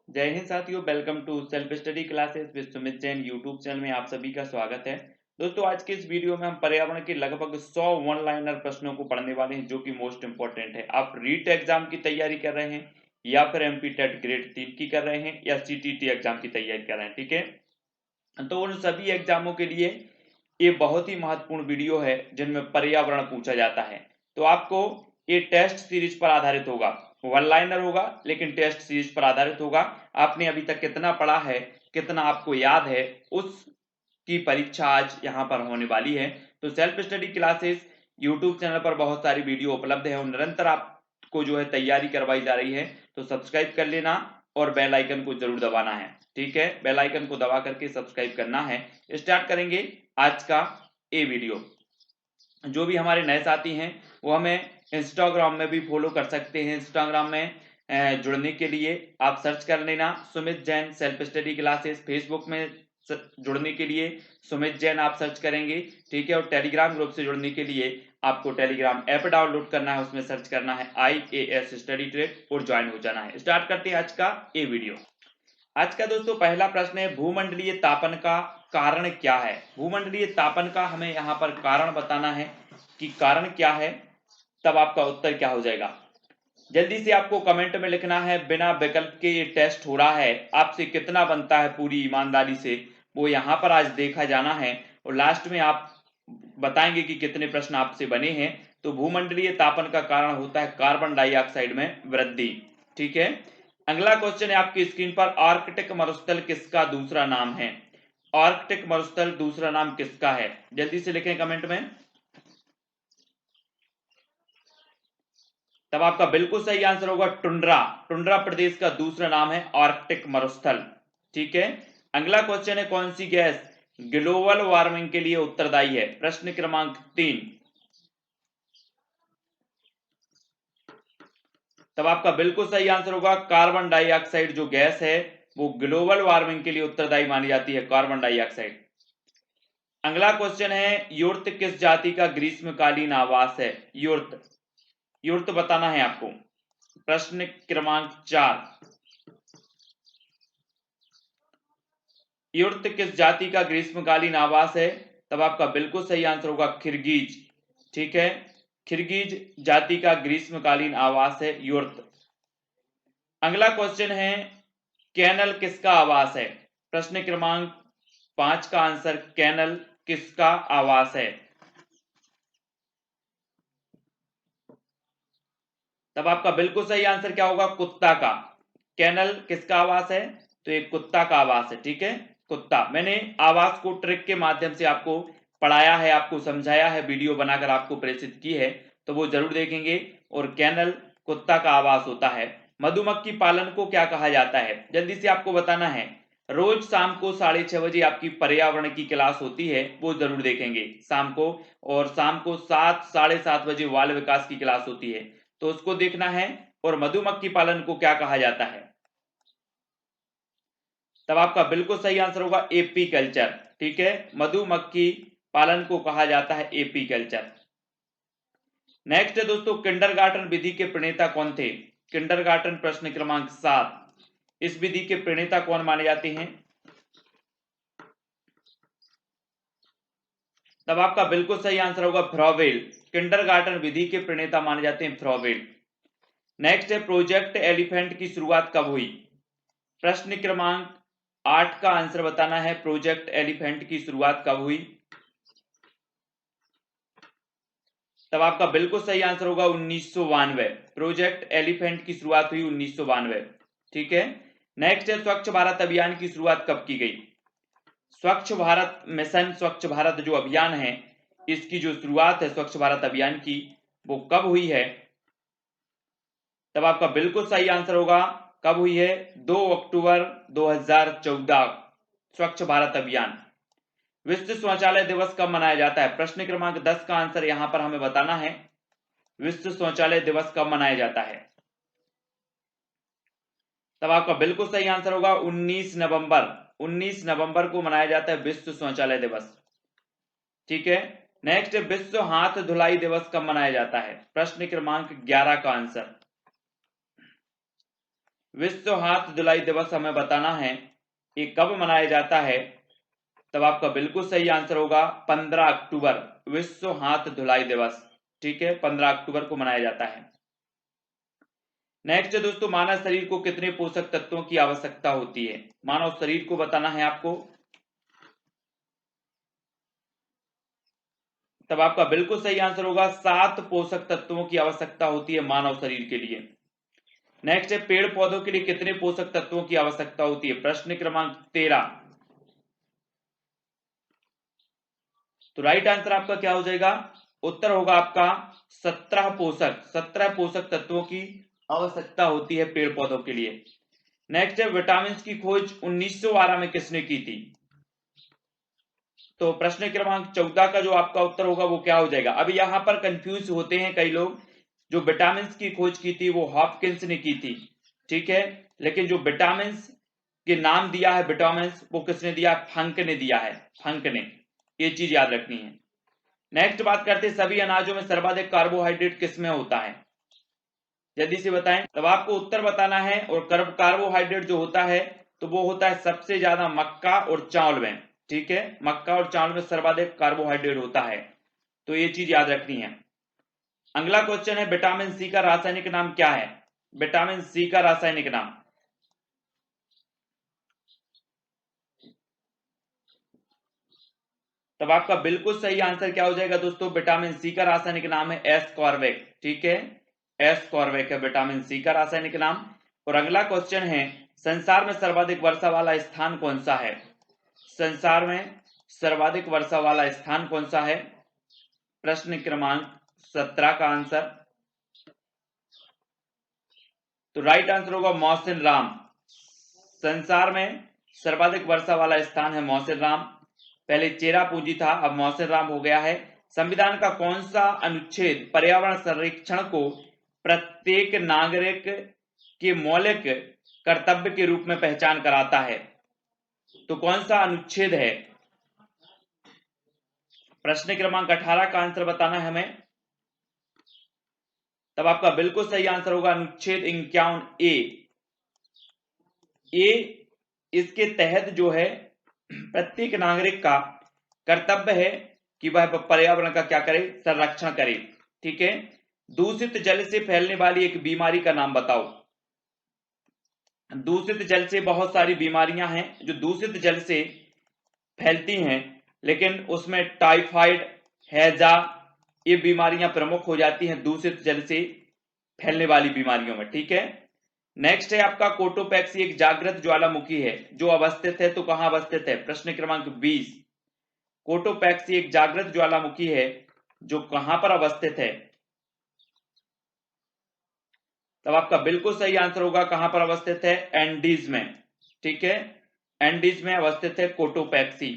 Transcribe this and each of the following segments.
जय हिंद साथियों, welcome to self study classes with Sumit Jain YouTube channel में आप सभी का स्वागत है। दोस्तों, आज के इस वीडियो में हम पर्यावरण के लगभग 100 वन लाइनर प्रश्नों को पढ़ने वाले हैं, जो कि मोस्ट इंपॉर्टेंट है। आप रीट एग्जाम की तैयारी कर रहे हैं या फिर एमपी टेट ग्रेड 3 की कर रहे हैं या सीटीटी एग्जाम की तैयारी कर रहे हैं, ठीक है। तो उन सभी एग्जामों के लिए ये बहुत ही महत्वपूर्ण वीडियो है जिनमें पर्यावरण पूछा जाता है। तो आपको ये टेस्ट सीरीज पर आधारित होगा, वन लाइनर होगा लेकिन टेस्ट सीरीज पर आधारित होगा। आपने अभी तक कितना पढ़ा है, कितना आपको याद है, उसकी परीक्षा आज यहाँ पर होने वाली है। तो self study classes YouTube channel पर बहुत सारी वीडियो उपलब्ध है और निरंतर आपको जो है तैयारी करवाई जा रही है। तो सब्सक्राइब कर लेना और बेल आइकन को जरूर दबाना है, ठीक है। बेल आइकन को दबा करके सब्सक्राइब करना है। स्टार्ट करेंगे आज का ये वीडियो। जो भी हमारे नए साथी हैं वो हमें इंस्टाग्राम में भी फॉलो कर सकते हैं। इंस्टाग्राम में जुड़ने के लिए आप सर्च कर लेना Sumit Jain self study classes. Facebook में जुड़ने के लिए सुमित जैन आप सर्च करेंगे, ठीक है। और टेलीग्राम ग्रुप से जुड़ने के लिए आपको टेलीग्राम ऐप डाउनलोड करना है, उसमें सर्च करना है IAS स्टडी ट्रेड और ज्वाइन हो जाना है। स्टार्ट करते हैं आज का ये वीडियो। आज का दोस्तों पहला प्रश्न है, भूमंडलीय तापन का कारण क्या है। भूमंडलीय तापन का हमें यहाँ पर कारण बताना है कि कारण क्या है, तब आपका उत्तर क्या हो जाएगा। जल्दी से आपको कमेंट में लिखना है, बिना विकल्प के ये टेस्ट हो रहा है, आपसे कितना बनता है पूरी ईमानदारी से वो यहाँ पर आज देखा जाना है और लास्ट में आप बताएंगे कि कितने प्रश्न आपसे बने हैं। तो भूमंडलीय तापन का कारण होता है कार्बन डाइऑक्साइड में वृद्धि, ठीक है। अगला क्वेश्चन है आपकी स्क्रीन पर, आर्कटिक मरुस्थल किसका दूसरा नाम है। आर्कटिक मरुस्थल दूसरा नाम किसका है, जल्दी से लिखें कमेंट में। तब आपका बिल्कुल सही आंसर होगा टुंड्रा। टुंड्रा प्रदेश का दूसरा नाम है आर्कटिक मरुस्थल, ठीक है। अगला क्वेश्चन है, कौन सी गैस ग्लोबल वार्मिंग के लिए उत्तरदायी है। प्रश्न क्रमांक 3। तब आपका बिल्कुल सही आंसर होगा कार्बन डाइऑक्साइड। जो गैस है वो ग्लोबल वार्मिंग के लिए उत्तरदायी मानी जाती है, कार्बन डाइऑक्साइड। अगला क्वेश्चन है, यूर्त किस जाति का ग्रीष्मकालीन आवास है। यूर्त, यूर्त बताना है आपको। प्रश्न क्रमांक 4। यूर्त किस जाति का ग्रीष्मकालीन आवास है। तब आपका बिल्कुल सही आंसर होगा खिरगीज, ठीक है। खिरगीज जाति का ग्रीष्मकालीन आवास है यूर्त। अगला क्वेश्चन है, कैनल किसका आवास है। प्रश्न क्रमांक 5 का आंसर कैनल किसका आवास है। तब आपका बिल्कुल सही आंसर क्या होगा, कुत्ता का। कैनल किसका आवास है, तो एक कुत्ता का आवास है, ठीक है। कुत्ता, मैंने आवास को ट्रिक के माध्यम से आपको पढ़ाया है, आपको समझाया है, वीडियो बनाकर आपको प्रेषित की है, तो वो जरूर देखेंगे। और कैनल कुत्ता का आवास होता है। मधुमक्खी पालन को क्या कहा जाता है, जल्दी से आपको बताना है। रोज शाम को 6:30 बजे आपकी पर्यावरण की क्लास होती है, वो जरूर देखेंगे शाम को। और शाम को 7 7:30 बजे बाल विकास की क्लास होती है, तो उसको देखना है। और मधुमक्खी पालन को क्या कहा जाता है। तब आपका बिल्कुल सही आंसर होगा एपी कल्चर, ठीक है। मधुमक्खी पालन को कहा जाता है एपी कल्चर। नेक्स्ट है दोस्तों, किंडरगार्टन विधि के प्रणेता कौन थे। किंडरगार्टन प्रश्न क्रमांक 7। इस विधि के प्रणेता कौन माने जाते हैं। तब आपका बिल्कुल सही आंसर होगा फ्रॉवेल। किंडरगार्टन विधि के प्रणेता माने जाते हैं फ्रॉवेल। नेक्स्ट है, प्रोजेक्ट एलिफेंट की शुरुआत कब हुई। प्रश्न क्रमांक 8 का आंसर बताना है, प्रोजेक्ट एलिफेंट की शुरुआत कब हुई। तब आपका बिल्कुल सही आंसर होगा 1992। प्रोजेक्ट एलिफेंट की शुरुआत हुई 1992, ठीक है। नेक्स्ट है, स्वच्छ भारत अभियान की शुरुआत कब की गई। स्वच्छ भारत मिशन, स्वच्छ भारत जो अभियान है, इसकी जो शुरुआत है स्वच्छ भारत अभियान की, वो कब हुई है। तब आपका बिल्कुल सही आंसर होगा, कब हुई है, 2 अक्टूबर 2014। स्वच्छ भारत अभियान। विश्व शौचालय दिवस कब मनाया जाता है। प्रश्न क्रमांक 10 का आंसर यहां पर हमें बताना है, विश्व शौचालय दिवस कब मनाया जाता है। तब आपका बिल्कुल सही आंसर होगा 19 नवंबर। 19 नवंबर को मनाया जाता है विश्व शौचालय दिवस, ठीक है। नेक्स्ट, विश्व हाथ धुलाई दिवस कब मनाया जाता है। प्रश्न क्रमांक 11 का आंसर। विश्व हाथ धुलाई दिवस हमें बताना है ये कब मनाया जाता है, तब आपका बिल्कुल सही आंसर होगा 15 अक्टूबर, विश्व हाथ धुलाई दिवस। ठीक है, 15 अक्टूबर को मनाया जाता है। नेक्स्ट है दोस्तों, मानव शरीर को कितने पोषक तत्वों की आवश्यकता होती है? मानव शरीर को बताना है आपको, तब आपका बिल्कुल सही आंसर होगा 7 पोषक तत्वों की आवश्यकता होती है मानव शरीर के लिए। नेक्स्ट है, पेड़ पौधों के लिए कितने पोषक तत्वों की आवश्यकता होती है? प्रश्न क्रमांक 13। तो राइट आंसर आपका क्या हो जाएगा? उत्तर होगा आपका 17 पोषक तत्वों की आवश्यकता होती है पेड़ पौधों के लिए। नेक्स्ट है, विटामिन की खोज 1912 में किसने की थी? तो प्रश्न क्रमांक 14 का जो आपका उत्तर होगा वो क्या हो जाएगा? अब यहां पर कंफ्यूज होते हैं कई लोग। जो विटामिन की खोज की थी वो हॉपकिंस ने की थी, ठीक है, लेकिन जो विटामिन के नाम दिया है विटामिन, वो किसने दिया? फंक ने दिया है, फंक ने। ये चीज याद रखनी है। नेक्स्ट बात करते हैं, सभी अनाजों में सर्वाधिक कार्बोहाइड्रेट किसमें होता है? जल्दी से बताएं। तब आपको उत्तर बताना है। और कार्बोहाइड्रेट जो होता है तो वो होता है सबसे ज्यादा मक्का और चावल में। ठीक है, मक्का और चावल में सर्वाधिक कार्बोहाइड्रेट होता है, तो ये चीज याद रखनी है। अगला क्वेश्चन है, विटामिन सी का रासायनिक नाम क्या है? विटामिन सी का रासायनिक नाम। तब आपका बिल्कुल सही आंसर क्या हो जाएगा दोस्तों? विटामिन सी का रासायनिक नाम है एस्कॉर्बिक। ठीक है, एस्कॉर्बिक है विटामिन सी का रासायनिक नाम। और अगला क्वेश्चन है, संसार में सर्वाधिक वर्षा वाला स्थान कौन सा है? संसार में सर्वाधिक वर्षा वाला स्थान कौन सा है? प्रश्न क्रमांक 17 का आंसर। तो राइट आंसर होगा मौसिन राम। संसार में सर्वाधिक वर्षा वाला स्थान है मौसिन राम। पहले चेरापूंजी था, अब मौसिन राम हो गया है। संविधान का कौन सा अनुच्छेद पर्यावरण संरक्षण को प्रत्येक नागरिक के मौलिक कर्तव्य के रूप में पहचान कराता है? तो कौन सा अनुच्छेद है? प्रश्न क्रमांक 18 का आंसर बताना है हमें। तब आपका बिल्कुल सही आंसर होगा अनुच्छेद 51 ए। इसके तहत जो है प्रत्येक नागरिक का कर्तव्य है कि वह पर्यावरण का क्या करे? संरक्षण करे। ठीक है, दूषित जल से फैलने वाली एक बीमारी का नाम बताओ। दूषित जल से बहुत सारी बीमारियां हैं जो दूषित जल से फैलती हैं, लेकिन उसमें टाइफाइड, हैजा, ये बीमारियां प्रमुख हो जाती हैं दूषित जल से फैलने वाली बीमारियों में। ठीक है, नेक्स्ट है आपका, कोटोपैक्सी एक जागृत ज्वालामुखी है जो अवस्थित है, तो कहां अवस्थित है? प्रश्न क्रमांक 20। कोटोपैक्सी एक जागृत ज्वालामुखी है जो कहां पर अवस्थित है? तब आपका बिल्कुल सही आंसर होगा कहां पर अवस्थित है? एंडीज में। ठीक है, एंडीज में अवस्थित है कोटोपैक्सी।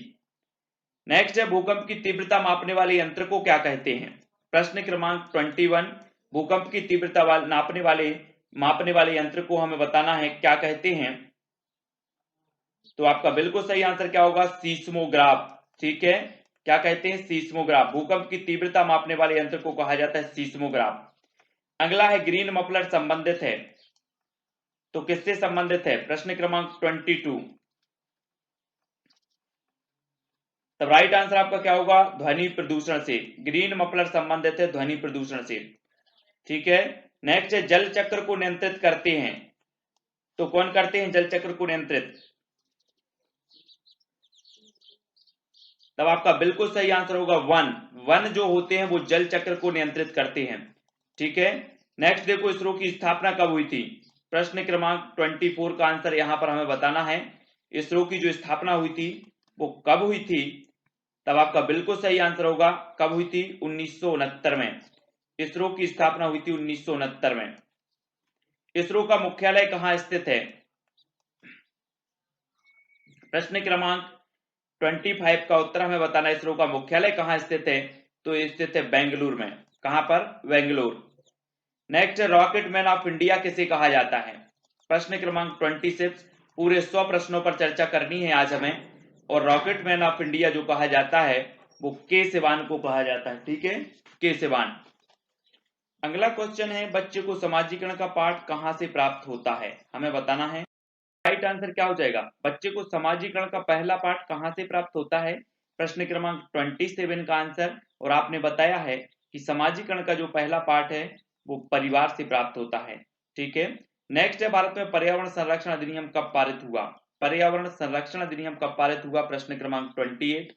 नेक्स्ट है, भूकंप की तीव्रता मापने वाले यंत्र को क्या कहते हैं? प्रश्न क्रमांक 21। भूकंप की तीव्रता मापने वाले यंत्र को हमें बताना है क्या कहते हैं। तो आपका बिल्कुल सही आंसर क्या होगा? सीस्मोग्राफ। ठीक है, क्या कहते हैं? सीस्मोग्राफ। भूकंप की तीव्रता मापने वाले यंत्र को कहा जाता है सीस्मोग्राफ। अगला है, ग्रीन मफलर संबंधित है, तो किससे संबंधित है? प्रश्न क्रमांक 22। तब राइट आंसर आपका क्या होगा? ध्वनि प्रदूषण से। ग्रीन मफलर संबंधित है ध्वनि प्रदूषण से। ठीक है, नेक्स्ट है, जल चक्र को नियंत्रित करते हैं, तो कौन करते हैं जल चक्र को नियंत्रित? तब आपका बिल्कुल सही आंसर होगा वन जो होते हैं वो जल चक्र को नियंत्रित करते हैं। ठीक है, नेक्स्ट देखो, इसरो की स्थापना कब हुई थी? प्रश्न क्रमांक 24 का आंसर यहां पर हमें बताना है। इसरो की जो स्थापना हुई थी वो कब हुई थी? तब आपका बिल्कुल सही आंसर होगा कब हुई थी? 1969 में। इसरो की स्थापना हुई थी 1969 में। इसरो का मुख्यालय कहां स्थित है? प्रश्न क्रमांक 25 का उत्तर हमें बताना है, इसरो का मुख्यालय कहां स्थित है? तो स्थित है बेंगलुरु में। कहां पर? Bengaluru. Next, rocket man of India किसे कहा जाता है? प्रश्न क्रमांक 26। पूरे 100 प्रश्नों पर चर्चा करनी है आज हमें, और रॉकेट मैन ऑफ इंडिया जो कहा जाता है वो के सिवान को कहा जाता है। ठीक है, के सिवान। अगला क्वेश्चन है, बच्चे को समाजीकरण का पाठ कहां से प्राप्त होता है, हमें बताना है। राइट आंसर क्या हो जाएगा, बच्चे को समाजीकरण का पहला पाठ कहां से प्राप्त होता है, प्रश्न क्रमांक 27 का आंसर। और आपने बताया है कि समाजीकरण का जो पहला पाठ है वो परिवार से प्राप्त होता है। ठीक है, नेक्स्ट है, भारत में पर्यावरण संरक्षण अधिनियम कब पारित हुआ, पर्यावरण संरक्षण अधिनियम कब पारित हुआ, प्रश्न क्रमांक 28।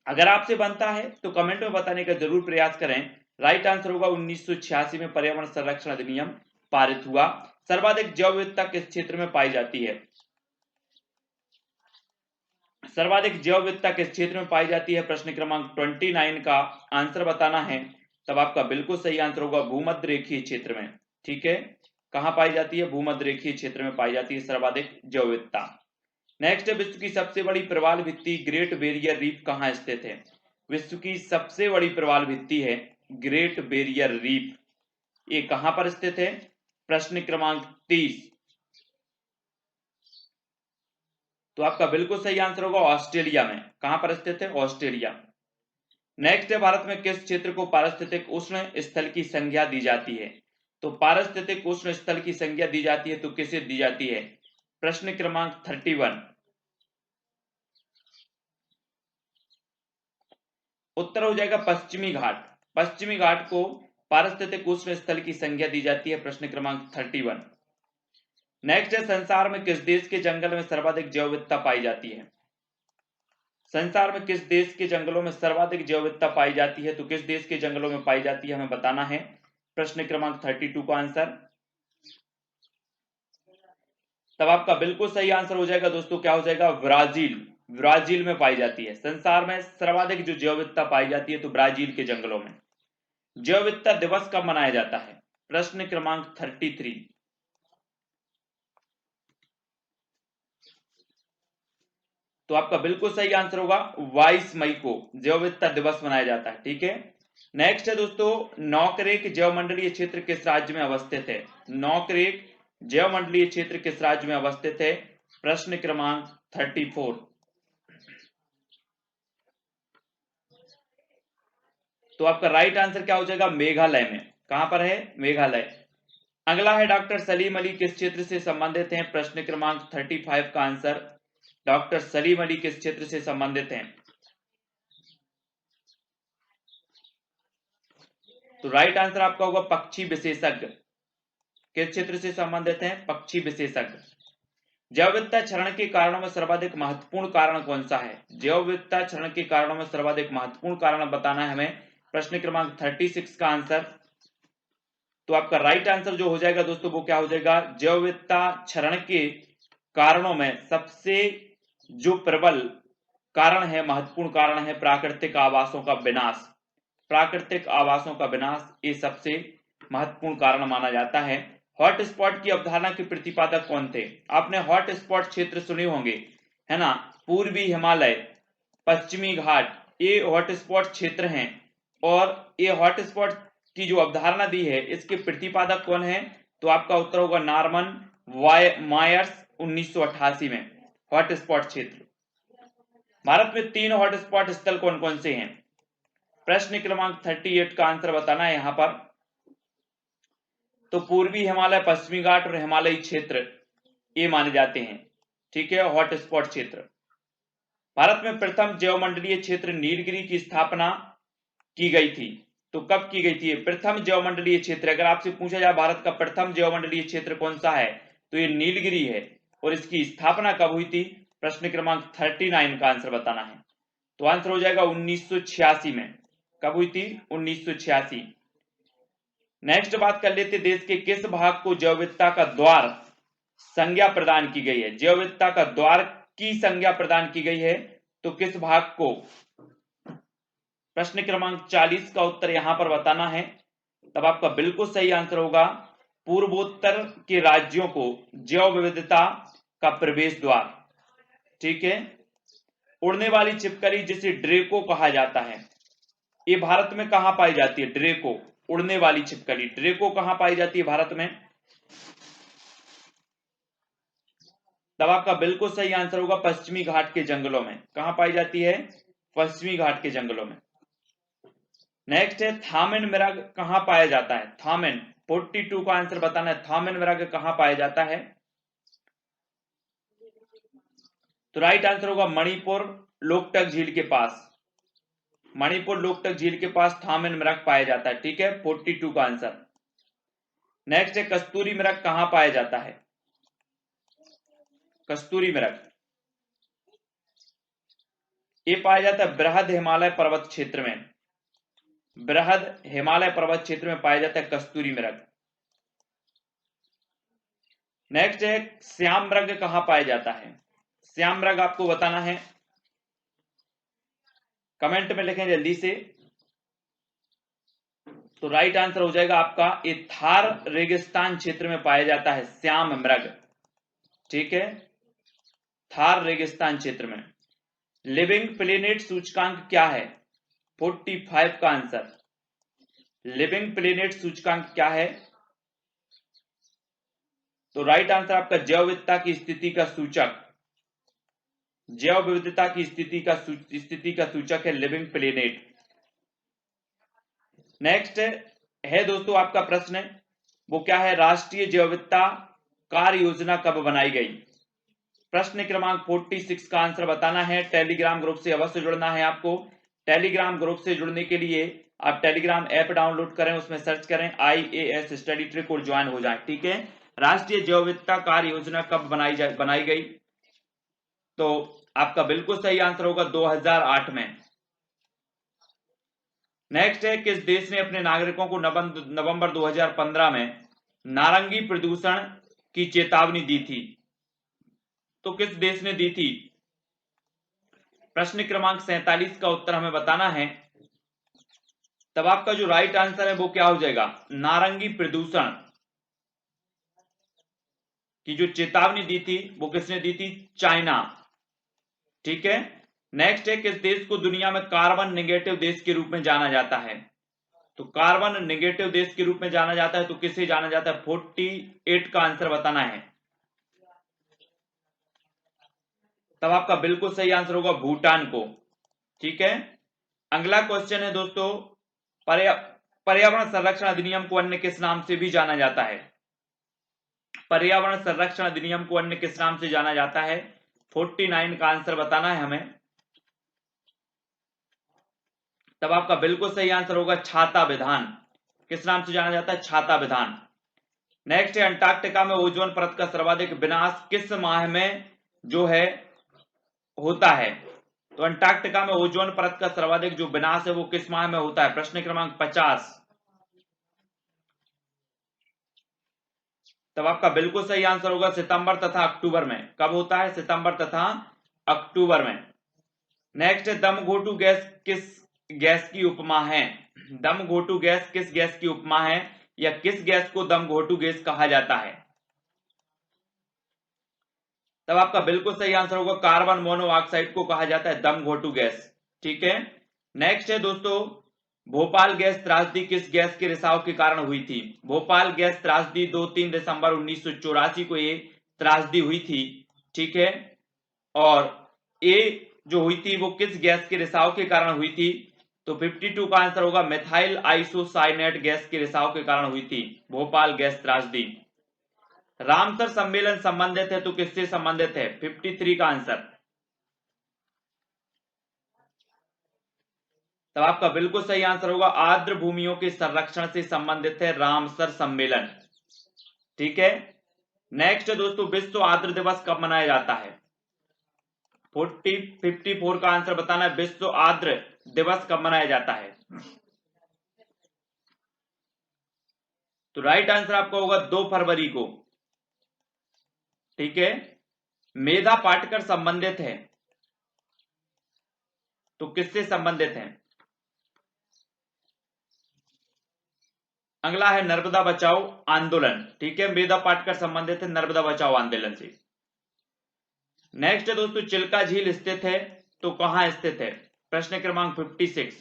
अगर आपसे बनता है तो कमेंट में बताने का जरूर प्रयास करें। राइट आंसर होगा 1986 में पर्यावरण संरक्षण अधिनियम पारित हुआ। सर्वाधिक जैव विविधता किस क्षेत्र में पाई जाती है, सर्वाधिक जैव विविधता किस क्षेत्र में पाई जाती है, प्रश्न क्रमांक 29 का आंसर बताना है। तब आपका बिल्कुल सही आंसर होगा भूमध्य रेखीय क्षेत्र में। ठीक है, कहां पाई जाती है, भूमध्य रेखीय क्षेत्र में पाई जाती है सर्वाधिक जैव विविधता। नेक्स्ट है, विश्व की सबसे बड़ी प्रवाल भित्ति ग्रेट बैरियर रीफ कहां स्थित है, विश्व की सबसे बड़ी प्रवाल भित्ति है ग्रेट बैरियर रीफ, ये कहां पर स्थित है, प्रश्न क्रमांक 30। तो आपका बिल्कुल सही आंसर होगा ऑस्ट्रेलिया में। कहां पर स्थित है, ऑस्ट्रेलिया। नेक्स्ट है, भारत में किस क्षेत्र को पारिस्थितिक उष्ण स्थल की संज्ञा दी जाती है, तो पारिस्थितिक उष्ण स्थल की संज्ञा दी जाती है तो किसे दी जाती है, प्रश्न क्रमांक 31। उत्तर हो जाएगा पश्चिमी घाट, पश्चिमी घाट को पारिस्थितिक उष्ण स्थल की संज्ञा दी जाती है, प्रश्न क्रमांक 31। नेक्स्ट है, संसार में किस देश के जंगल में सर्वाधिक जैव विविधता पाई जाती है, संसार में किस देश के जंगलों में सर्वाधिक जैव विविधता पाई जाती है, तो किस देश के जंगलों में पाई जाती है हमें बताना है, प्रश्न क्रमांक 32 का आंसर। तब आपका बिल्कुल सही आंसर हो जाएगा दोस्तों, क्या हो जाएगा, ब्राजील, ब्राजील में पाई जाती है। संसार में सर्वाधिक जो जैव विविधता पाई जाती है तो ब्राजील के जंगलों में। जैव विविधता दिवस कब मनाया जाता है, प्रश्न क्रमांक 33। तो आपका बिल्कुल सही आंसर होगा 22 मई को जैव विविधता दिवस मनाया जाता है। ठीक है, नेक्स्ट है दोस्तों, नौकरेक जैव मंडलीय क्षेत्र किस राज्य में अवस्थित है, नौकरेक जैव मंडलीय क्षेत्र किस राज्य में अवस्थित है, प्रश्न क्रमांक 34। तो आपका राइट आंसर क्या हो जाएगा, मेघालय में। कहां पर है, मेघालय। अगला है, डॉक्टर सलीम अली किस क्षेत्र से संबंधित हैं, प्रश्न क्रमांक 35 का आंसर। डॉक्टर सलीम अली किस क्षेत्र से संबंधित हैं, तो राइट आंसर आपका होगा पक्षी विशेषज्ञ। किस क्षेत्र से संबंधित हैं, पक्षी विशेषज्ञ। जैव विविधता क्षरण के कारणों में सर्वाधिक महत्वपूर्ण कारण कौन सा है, जैव विविधता क्षरण के कारणों में सर्वाधिक महत्वपूर्ण कारण बताना है हमें, प्रश्न क्रमांक 36 का आंसर। तो आपका राइट आंसर जो हो जाएगा दोस्तों वो क्या हो जाएगा, जैव विविधता क्षरण के कारणों में सबसे जो प्रबल कारण है, महत्वपूर्ण कारण है प्राकृतिक आवासों का विनाश, प्राकृतिक आवासों का विनाश, ये सबसे महत्वपूर्ण कारण माना जाता है। हॉटस्पॉट की अवधारणा के प्रतिपादक कौन थे, आपने हॉटस्पॉट क्षेत्र सुने होंगे, है ना, पूर्वी हिमालय, पश्चिमी घाट, ये हॉटस्पॉट क्षेत्र हैं। और ये हॉटस्पॉट की जो अवधारणा दी है इसके प्रतिपादक कौन है, तो आपका उत्तर होगा नॉर्मन मायर्स 1988 में। हॉटस्पॉट क्षेत्र, भारत में 3 हॉटस्पॉट स्थल कौन कौन से हैं, प्रश्न क्रमांक 38 का आंसर बताना है यहां पर। तो पूर्वी हिमालय, पश्चिमी घाट और हिमालयी क्षेत्र ये माने जाते हैं। ठीक है, हॉटस्पॉट क्षेत्र। भारत में प्रथम जैव मंडलीय क्षेत्र नीलगिरी की स्थापना की गई थी, तो कब की गई थी प्रथम जैव मंडलीय क्षेत्र, अगर आपसे पूछा जाए भारत का प्रथम जैव मंडलीय क्षेत्र कौन सा है तो ये नीलगिरी है। और इसकी स्थापना कब हुई थी, प्रश्न क्रमांक 39 का आंसर बताना है। तो आंसर हो जाएगा 1986 में। कब हुई थी, 1986। नेक्स्ट बात कर लेते, देश के किस भाग को जैव विविधता का द्वार संज्ञा प्रदान की गई है, जैव विविधता का द्वार की संज्ञा प्रदान की गई है तो किस भाग को, प्रश्न क्रमांक 40 का उत्तर यहां पर बताना है। तब आपका बिल्कुल सही आंसर होगा पूर्वोत्तर के राज्यों को जैव विविधता का प्रवेश द्वार। ठीक है, उड़ने वाली छिपकली जिसे ड्रेको कहा जाता है, ये भारत में कहां पाई जाती है, ड्रेको, उड़ने वाली छिपकली ड्रेको कहां पाई जाती है भारत में, तब आपका बिल्कुल सही आंसर होगा पश्चिमी घाट के जंगलों में। कहां पाई जाती है, पश्चिमी घाट के जंगलों में। नेक्स्ट है थामिन मृग कहां पाया जाता है? थामिन 42 का आंसर बताना है। थामिन मृग कहां पाया जाता है? तो राइट आंसर होगा मणिपुर लोकटक झील के पास। मणिपुर लोकटक झील के पास थामिन मृग पाया जाता है। ठीक है, 42 का आंसर। नेक्स्ट है कस्तूरी मृग कहां पाया जाता है? कस्तूरी मृग ये पाया जाता है बृहद हिमालय पर्वत क्षेत्र में। बृहद हिमालय पर्वत क्षेत्र में पाया जाता है कस्तूरी मृग। नेक्स्ट है श्याम मृग कहां पाया जाता है? श्याम मृग आपको बताना है, कमेंट में लिखें जल्दी से। तो राइट आंसर हो जाएगा आपका ये थार रेगिस्तान क्षेत्र में पाया जाता है श्याम मृग। ठीक है, थार रेगिस्तान क्षेत्र में। लिविंग प्लेनेट सूचकांक क्या है? 45 का आंसर। लिविंग प्लेनेट सूचकांक क्या है? तो राइट आंसर आपका जैव विविधता की स्थिति का सूचक, जैव विविधता की स्थिति का सूचक है लिविंग प्लेनेट। नेक्स्ट है दोस्तों आपका प्रश्न, वो क्या है? राष्ट्रीय जैव विविधता कार्य योजना कब बनाई गई? प्रश्न क्रमांक 46 का आंसर बताना है। टेलीग्राम ग्रुप से अवश्य जुड़ना है आपको। टेलीग्राम ग्रुप से जुड़ने के लिए आप टेलीग्राम ऐप डाउनलोड करें, उसमें सर्च करें IAS स्टडी ट्रिक और ज्वाइन हो जाए। ठीक है, राष्ट्रीय जैव विविधता कार्य योजना कब बनाई गई? तो आपका बिल्कुल सही आंसर होगा 2008 में। नेक्स्ट है किस देश ने अपने नागरिकों को नवंबर 2015 में नारंगी प्रदूषण की चेतावनी दी थी? तो किस देश ने दी थी? प्रश्न क्रमांक 47 का उत्तर हमें बताना है। तब आपका जो राइट आंसर है वो क्या हो जाएगा? नारंगी प्रदूषण की जो चेतावनी दी थी वो किसने दी थी? चाइना। ठीक है, नेक्स्ट है किस देश को दुनिया में कार्बन नेगेटिव देश के रूप में जाना जाता है? तो कार्बन नेगेटिव देश के रूप में जाना जाता है, तो किसे जाना जाता है? 48 का आंसर बताना है। तब आपका बिल्कुल सही आंसर होगा भूटान को। ठीक है, अगला क्वेश्चन है दोस्तों, पर्यावरण संरक्षण अधिनियम को अन्य किस नाम से भी जाना जाता है? पर्यावरण संरक्षण अधिनियम को अन्य किस नाम से जाना जाता है? 49 का आंसर बताना है हमें। तब आपका बिल्कुल सही आंसर होगा छाता विधान। किस नाम से जाना जाता है? छाता विधान। नेक्स्ट है अंटार्कटिका में ओजोन परत का सर्वाधिक विनाश किस माह में जो है होता है? तो अंटार्कटिका में ओजोन परत का सर्वाधिक जो विनाश है वो किस माह में होता है? प्रश्न क्रमांक 50। तब आपका बिल्कुल सही आंसर होगा सितंबर तथा अक्टूबर में। कब होता है? सितंबर तथा अक्टूबर में। नेक्स्ट है दमघोटू गैस किस गैस की उपमा है? दमघोटू गैस किस गैस की उपमा है, या किस गैस को दमघोटू गैस कहा जाता है? तब आपका बिल्कुल सही आंसर होगा कार्बन मोनोऑक्साइड को कहा जाता है दमघोटू गैस। ठीक है, नेक्स्ट है दोस्तों भोपाल गैस त्रासदी किस गैस के रिसाव के कारण हुई थी? भोपाल गैस त्रासदी 2-3 दिसंबर 1984 को ये त्रासदी हुई थी। ठीक है, और ये जो हुई थी वो किस गैस के रिसाव के कारण हुई थी? तो 52 का आंसर होगा मिथाइल आइसोसाइनेट गैस के रिसाव के कारण हुई थी भोपाल गैस त्रासदी। रामसर सम्मेलन संबंधित है तो किससे संबंधित है? 53 का आंसर। तब आपका बिल्कुल सही आंसर होगा आर्द्र भूमियों के संरक्षण से संबंधित है रामसर सम्मेलन। ठीक है, नेक्स्ट दोस्तों विश्व आर्द्र दिवस कब मनाया जाता है? 54 का आंसर बताना है विश्व आर्द्र दिवस कब मनाया जाता है? तो राइट आंसर आपका होगा 2 फरवरी को। ठीक है, मेधा पाटकर संबंधित है तो किससे संबंधित है? अगला है नर्मदा बचाओ आंदोलन। ठीक है, मेधा पाटकर संबंधित है नर्मदा बचाओ आंदोलन से। नेक्स्ट है दोस्तों चिल्का झील स्थित है तो कहां स्थित है? प्रश्न क्रमांक 56।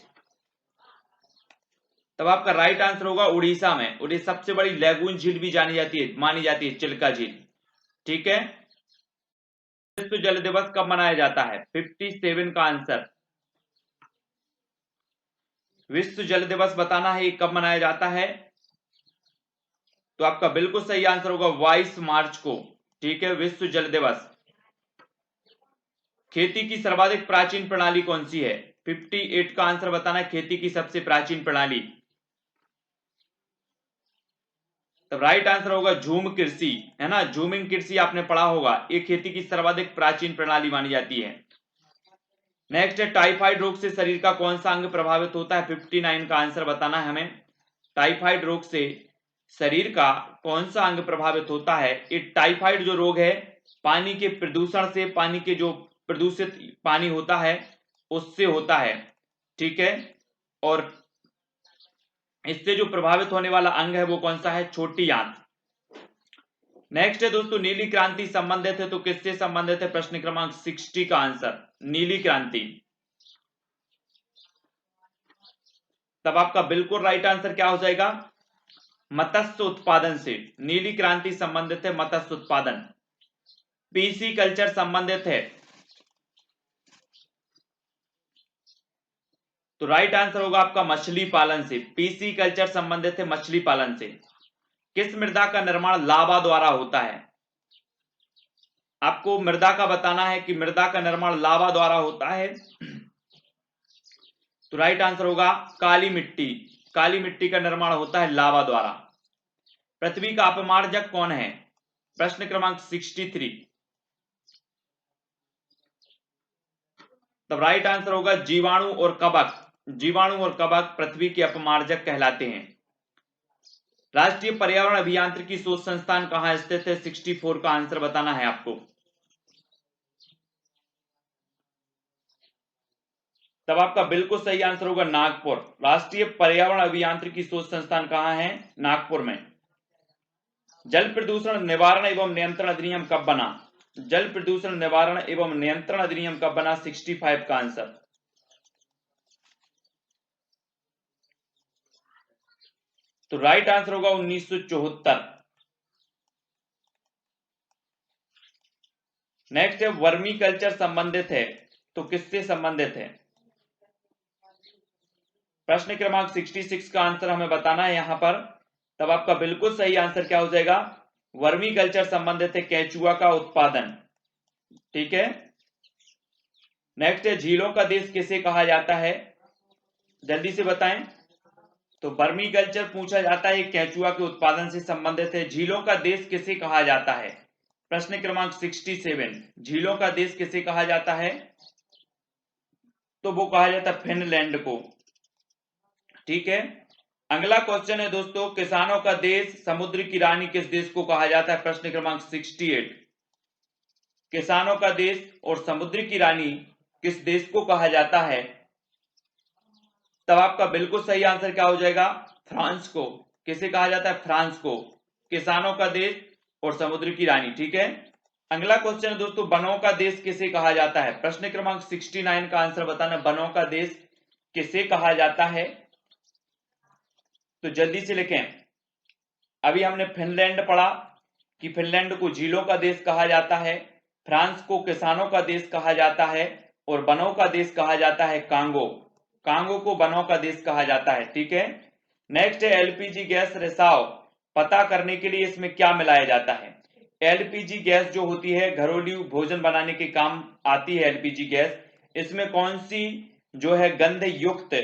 तब आपका राइट आंसर होगा उड़ीसा में। उड़ीसा सबसे बड़ी लैगून झील भी मानी जाती है चिल्का झील। ठीक है, विश्व जल दिवस कब मनाया जाता है? 57 का आंसर। विश्व जल दिवस बताना है, ये कब मनाया जाता है? तो आपका बिल्कुल सही आंसर होगा 22 मार्च को। ठीक है, विश्व जल दिवस। खेती की सर्वाधिक प्राचीन प्रणाली कौन सी है? 58 का आंसर बताना है, खेती की सबसे प्राचीन प्रणाली। तो राइट आंसर होगा झूम कृषि, है ना, झूमिंग कृषि आपने पढ़ा होगा, ये खेती की सर्वाधिक प्राचीन प्रणाली मानी जाती है। नेक्स्ट है, टाइफाइड रोग से शरीर का कौन सा अंग प्रभावित होता है? 59 का आंसर बताना है हमें। टाइफाइड रोग से शरीर का कौन सा अंग प्रभावित होता है? ये टाइफाइड जो रोग है पानी के प्रदूषण से, पानी के जो प्रदूषित पानी होता है उससे होता है। ठीक है, और इससे जो प्रभावित होने वाला अंग है वो कौन सा है? छोटी आंत। नेक्स्ट है दोस्तों, नीली क्रांति संबंधित है तो किससे संबंधित है? प्रश्न क्रमांक 60 का आंसर, नीली क्रांति। तब आपका बिल्कुल राइट आंसर क्या हो जाएगा? मत्स्य उत्पादन से नीली क्रांति संबंधित है, मत्स्य उत्पादन। पीसी कल्चर संबंधित है, तो राइट आंसर होगा आपका मछली पालन से। पीसी कल्चर संबंधित है मछली पालन से। किस मृदा का निर्माण लावा द्वारा होता है? आपको मृदा का बताना है कि मृदा का निर्माण लावा द्वारा होता है, तो राइट आंसर होगा काली मिट्टी। काली मिट्टी का निर्माण होता है लावा द्वारा। पृथ्वी का अपमार्जक कौन है? प्रश्न क्रमांक 63। तब राइट आंसर होगा जीवाणु और कवक। जीवाणु और कवक पृथ्वी के अपमार्जक कहलाते हैं। राष्ट्रीय पर्यावरण अभियांत्रिकी शोध संस्थान कहां स्थित है? 64 का आंसर बताना है आपको। तब आपका बिल्कुल सही आंसर होगा नागपुर। राष्ट्रीय पर्यावरण अभियांत्रिकी शोध संस्थान कहां है? नागपुर में। जल प्रदूषण निवारण एवं नियंत्रण अधिनियम कब बना? जल प्रदूषण निवारण एवं नियंत्रण अधिनियम कब बना? 65 का आंसर। तो राइट आंसर होगा 1974। नेक्स्ट है, वर्मी कल्चर संबंधित है तो किससे संबंधित है? प्रश्न क्रमांक 66 का आंसर हमें बताना है यहां पर। तब आपका बिल्कुल सही आंसर क्या हो जाएगा? वर्मी कल्चर संबंधित है केंचुआ का उत्पादन। ठीक है, नेक्स्ट है, झीलों का देश किसे कहा जाता है? जल्दी से बताएं। तो वर्मी कल्चर पूछा जाता है, केंचुआ के उत्पादन से संबंधित है। झीलों का देश किसे कहा जाता है? प्रश्न क्रमांक 67। झीलों का देश किसे कहा जाता है? तो वो कहा जाता है फिनलैंड को। ठीक है, अगला क्वेश्चन है दोस्तों, किसानों का देश समुद्र की रानी किस देश को कहा जाता है? प्रश्न क्रमांक 68। किसानों का देश और समुद्र की रानी किस देश को कहा जाता है? तब आपका बिल्कुल सही आंसर क्या हो जाएगा? फ्रांस को। किसे कहा जाता है? फ्रांस को। किसानों का देश और समुद्र की रानी। ठीक है, अगला क्वेश्चन है दोस्तों, वनों का देश किसे कहा जाता है? प्रश्न क्रमांक 69 का आंसर बताना, वनों का देश किसे कहा जाता है? तो जल्दी से लिखें। अभी हमने फिनलैंड पढ़ा कि फिनलैंड को झीलों का देश कहा जाता है, फ्रांस को किसानों का देश कहा जाता है, और वनों का देश कहा जाता है कांगो। कांगो को वनों का देश कहा जाता है। ठीक है, नेक्स्ट है, एलपीजी गैस रिसाव पता करने के लिए इसमें क्या मिलाया जाता है? एलपीजी गैस जो होती है घरेलू भोजन बनाने के काम आती है एलपीजी गैस, इसमें कौन सी जो है गंध युक्त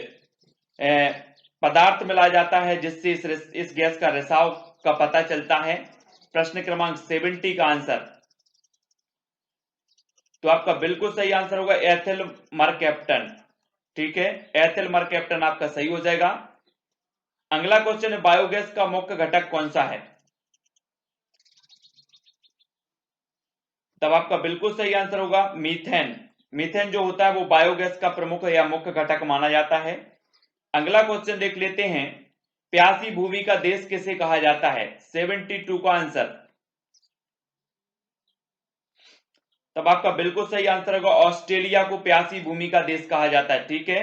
पदार्थ मिलाया जाता है जिससे इस गैस का रिसाव का पता चलता है? प्रश्न क्रमांक 70 का आंसर। तो आपका बिल्कुल सही आंसर होगा एथिल मरकैप्टन। ठीक है, एथिल मरकैप्टन आपका सही हो जाएगा। अगला क्वेश्चन है, बायोगैस का मुख्य घटक कौन सा है? तब आपका बिल्कुल सही आंसर होगा मीथेन। मीथेन जो होता है वो बायोगैस का प्रमुख या मुख्य घटक माना जाता है। अगला क्वेश्चन देख लेते हैं, प्यासी भूमि का देश किसे कहा जाता है? 72 का आंसर। तब आपका बिल्कुल सही आंसर होगा ऑस्ट्रेलिया को प्यासी भूमि का देश कहा जाता है। ठीक है,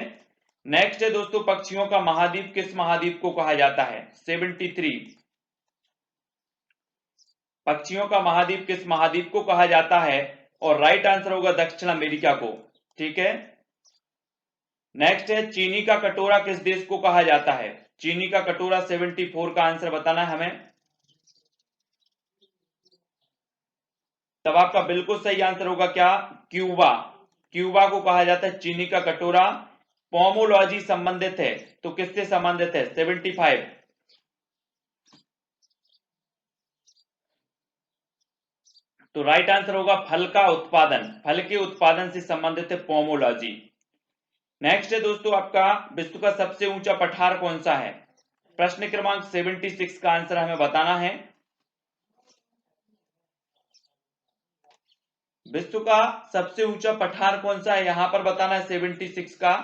नेक्स्ट है दोस्तों, पक्षियों का महाद्वीप किस महाद्वीप को कहा जाता है? 73। पक्षियों का महाद्वीप किस महाद्वीप को कहा जाता है? और राइट आंसर होगा दक्षिण अमेरिका को। ठीक है, नेक्स्ट है चीनी का कटोरा किस देश को कहा जाता है? चीनी का कटोरा 74 का आंसर बताना है हमें। तब आपका बिल्कुल सही आंसर होगा क्या? क्यूबा। क्यूबा को कहा जाता है चीनी का कटोरा। पोमोलॉजी संबंधित है तो किससे संबंधित है? 75। तो राइट आंसर होगा फल का उत्पादन, फल के उत्पादन से संबंधित है पोमोलॉजी। नेक्स्ट है दोस्तों आपका विश्व का सबसे ऊंचा पठार कौन सा है? प्रश्न क्रमांक 76 का आंसर हमें बताना है। विश्व का सबसे ऊंचा पठार कौन सा है यहां पर बताना है 76 का।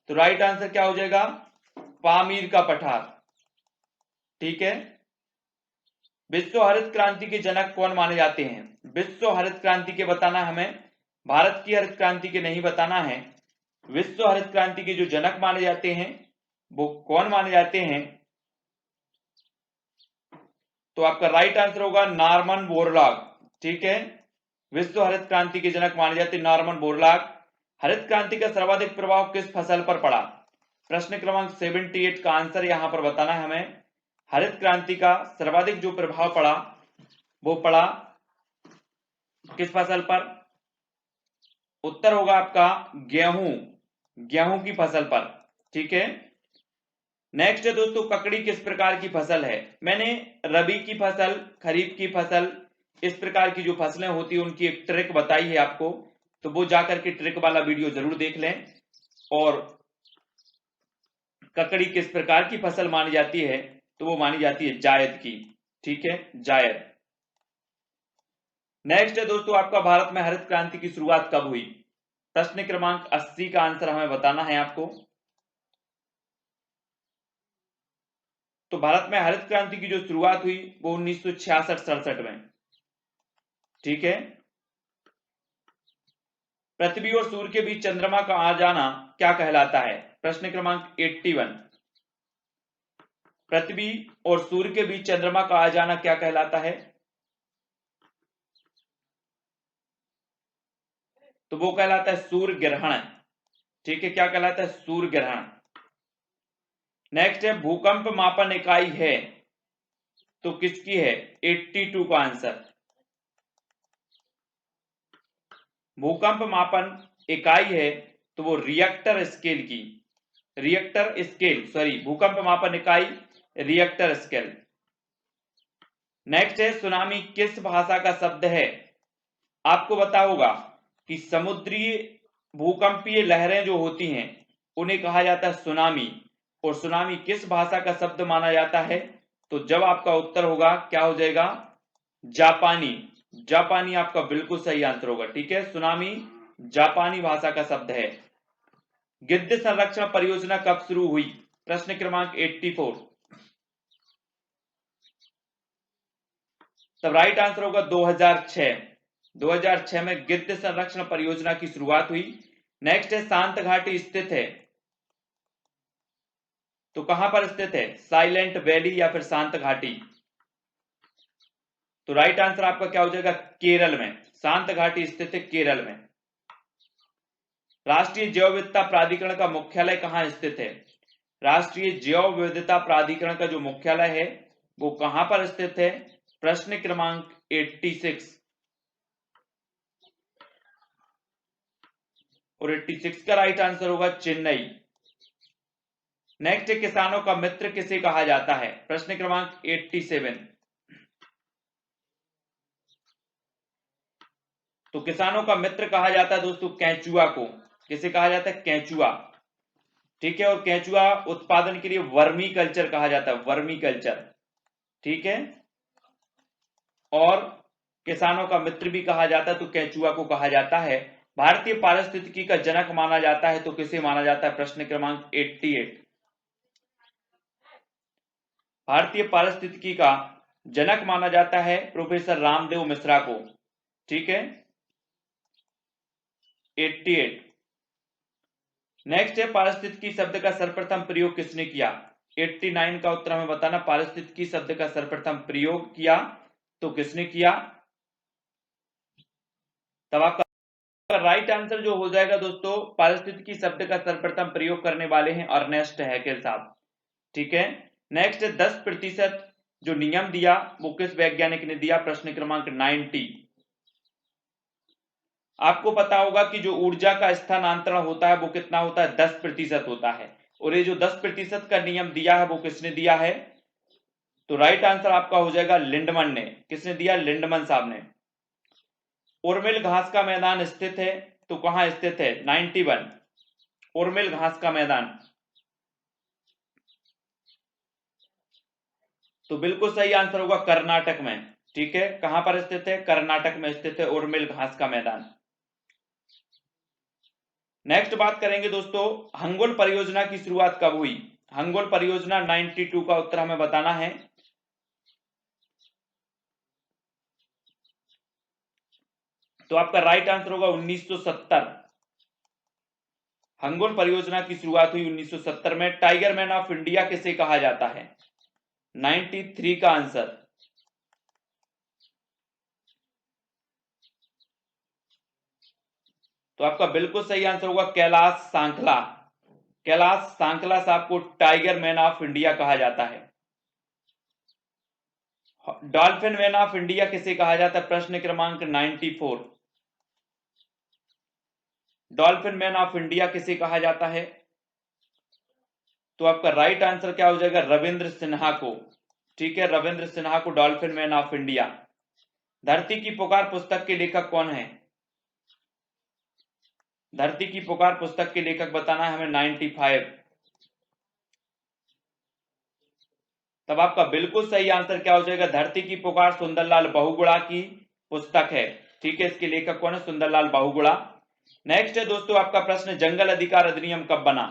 तो राइट आंसर क्या हो जाएगा? पामीर का पठार। ठीक है। विश्व हरित क्रांति के जनक कौन माने जाते हैं? विश्व हरित क्रांति के बताना हमें, भारत की हरित क्रांति के नहीं बताना है। विश्व हरित क्रांति के जो जनक माने जाते हैं वो कौन माने जाते हैं? तो आपका राइट आंसर होगा नॉर्मन बोरलॉग। ठीक है। विश्व हरित क्रांति के जनक माने जाते नॉर्मन बोरलॉग। हरित क्रांति का सर्वाधिक प्रभाव किस फसल पर पड़ा? प्रश्न क्रमांक 78 का आंसर यहां पर बताना है हमें। हरित क्रांति का सर्वाधिक जो प्रभाव पड़ा वो पड़ा किस फसल पर? उत्तर होगा आपका गेहूं, गेहूं की फसल पर। ठीक है। नेक्स्ट है दोस्तों ककड़ी किस प्रकार की फसल है? मैंने रबी की फसल, खरीफ की फसल, इस प्रकार की जो फसलें होती है उनकी एक ट्रिक बताई है आपको, तो वो जाकर के ट्रिक वाला वीडियो जरूर देख लें। और ककड़ी किस प्रकार की फसल मानी जाती है? तो वो मानी जाती है जायद की। ठीक है, जायद। नेक्स्ट है दोस्तों आपका भारत में हरित क्रांति की शुरुआत कब हुई? प्रश्न क्रमांक 80 का आंसर हमें बताना है आपको। तो भारत में हरित क्रांति की जो शुरुआत हुई वो 1966-67 में। ठीक है। पृथ्वी और सूर्य के बीच चंद्रमा का आ जाना क्या कहलाता है? प्रश्न क्रमांक 81। पृथ्वी और सूर्य के बीच चंद्रमा का आ जाना क्या कहलाता है? तो वो कहलाता है सूर्य ग्रहण। ठीक है, क्या कहलाता है? सूर्य ग्रहण। नेक्स्ट है भूकंप मापन इकाई है तो किसकी है? 82 का आंसर। भूकंप मापन इकाई है तो वो रिएक्टर स्केल की, रिएक्टर स्केल, सॉरी, भूकंप मापन इकाई रिएक्टर स्केल। नेक्स्ट है सुनामी किस भाषा का शब्द है? आपको पता होगा कि समुद्री भूकंपीय लहरें जो होती हैं उन्हें कहा जाता है सुनामी, और सुनामी किस भाषा का शब्द माना जाता है? तो जब आपका उत्तर होगा क्या हो जाएगा? जापानी। जापानी आपका बिल्कुल सही आंसर होगा। ठीक है, सुनामी जापानी भाषा का शब्द है। गिद्ध संरक्षण परियोजना कब शुरू हुई? प्रश्न क्रमांक 84। तब राइट आंसर होगा 2006। 2006 में गिद्ध संरक्षण परियोजना की शुरुआत हुई। नेक्स्ट है शांत घाटी स्थित है तो कहां पर स्थित है? साइलेंट वैली या फिर शांत घाटी? तो राइट आंसर आपका क्या हो जाएगा? केरल में। शांत घाटी स्थित है केरल में। राष्ट्रीय जैव विविधता प्राधिकरण का मुख्यालय कहां स्थित है? राष्ट्रीय जैव विविधता प्राधिकरण का जो मुख्यालय है वो कहां पर स्थित है? प्रश्न क्रमांक 86। और 86 का राइट आंसर होगा चेन्नई। नेक्स्ट किसानों का मित्र किसे कहा जाता है? प्रश्न क्रमांक 87। तो किसानों का मित्र कहा जाता है दोस्तों केंचुआ को। किसे कहा जाता है? केंचुआ। ठीक है, और केंचुआ उत्पादन के लिए वर्मी कल्चर कहा जाता है, वर्मी कल्चर। ठीक है, और किसानों का मित्र भी कहा जाता है तो केंचुआ को कहा जाता है। भारतीय पारिस्थितिकी का जनक माना जाता है तो किसे माना जाता है? प्रश्न क्रमांक 88। भारतीय पारिस्थितिकी का जनक माना जाता है प्रोफेसर रामदेव मिश्रा को। ठीक है, 88। नेक्स्ट है पारिस्थितिकी शब्द का सर्वप्रथम प्रयोग किसने किया? 89 का उत्तर हमें बताना। पारिस्थितिकी शब्द का सर्वप्रथम प्रयोग किया तो किसने किया? तब आपका राइट आंसर जो हो जाएगा दोस्तों, पारिस्थितिकी शब्द का सर्वप्रथम प्रयोग करने वाले हैं अर्नेस्ट हैकेल साहब। ठीक है, नेक्स्ट 10% जो नियम दिया वो किस वैज्ञानिक ने दिया? प्रश्न क्रमांक 90। आपको पता होगा कि जो ऊर्जा का स्थानांतरण होता है वो कितना होता है? 10% होता है। और ये जो 10% का नियम दिया है वो किसने दिया है? तो राइट आंसर आपका हो जाएगा लिंडमन ने। किसने दिया? लिंडमन साहब ने। उर्मिल घास का मैदान स्थित है तो कहां स्थित है? 91। उर्मिल घास का मैदान, तो बिल्कुल सही आंसर होगा कर्नाटक में। ठीक है, कहां पर स्थित है? कर्नाटक में स्थित है उर्मिल घास का मैदान। नेक्स्ट बात करेंगे दोस्तों, हंगुल परियोजना की शुरुआत कब हुई? हंगुल परियोजना 92 का उत्तर हमें बताना है। तो आपका राइट आंसर होगा 1970। हंगुल परियोजना की शुरुआत हुई 1970 में। टाइगर मैन ऑफ इंडिया किसे कहा जाता है? 93 का आंसर। तो आपका बिल्कुल सही आंसर होगा कैलाश सांकला। कैलाश सांकला साहब को टाइगर मैन ऑफ इंडिया कहा जाता है। डॉल्फिन मैन ऑफ इंडिया किसे कहा जाता है? प्रश्न क्रमांक 94। डॉल्फिन मैन ऑफ इंडिया किसे कहा जाता है? तो आपका राइट आंसर क्या हो जाएगा? रविंद्र सिन्हा को। ठीक है, रविंद्र सिन्हा को डॉल्फिन मैन ऑफ इंडिया। धरती की पुकार पुस्तक के लेखक कौन है? धरती की पुकार पुस्तक के लेखक बताना है हमें। 95। तब आपका बिल्कुल सही आंसर क्या हो जाएगा? धरती की पुकार सुंदरलाल बहुगुणा की पुस्तक है। ठीक है, इसके लेखक कौन है? सुंदरलाल बहुगुणा। नेक्स्ट है दोस्तों आपका प्रश्न, जंगल अधिकार अधिनियम कब बना?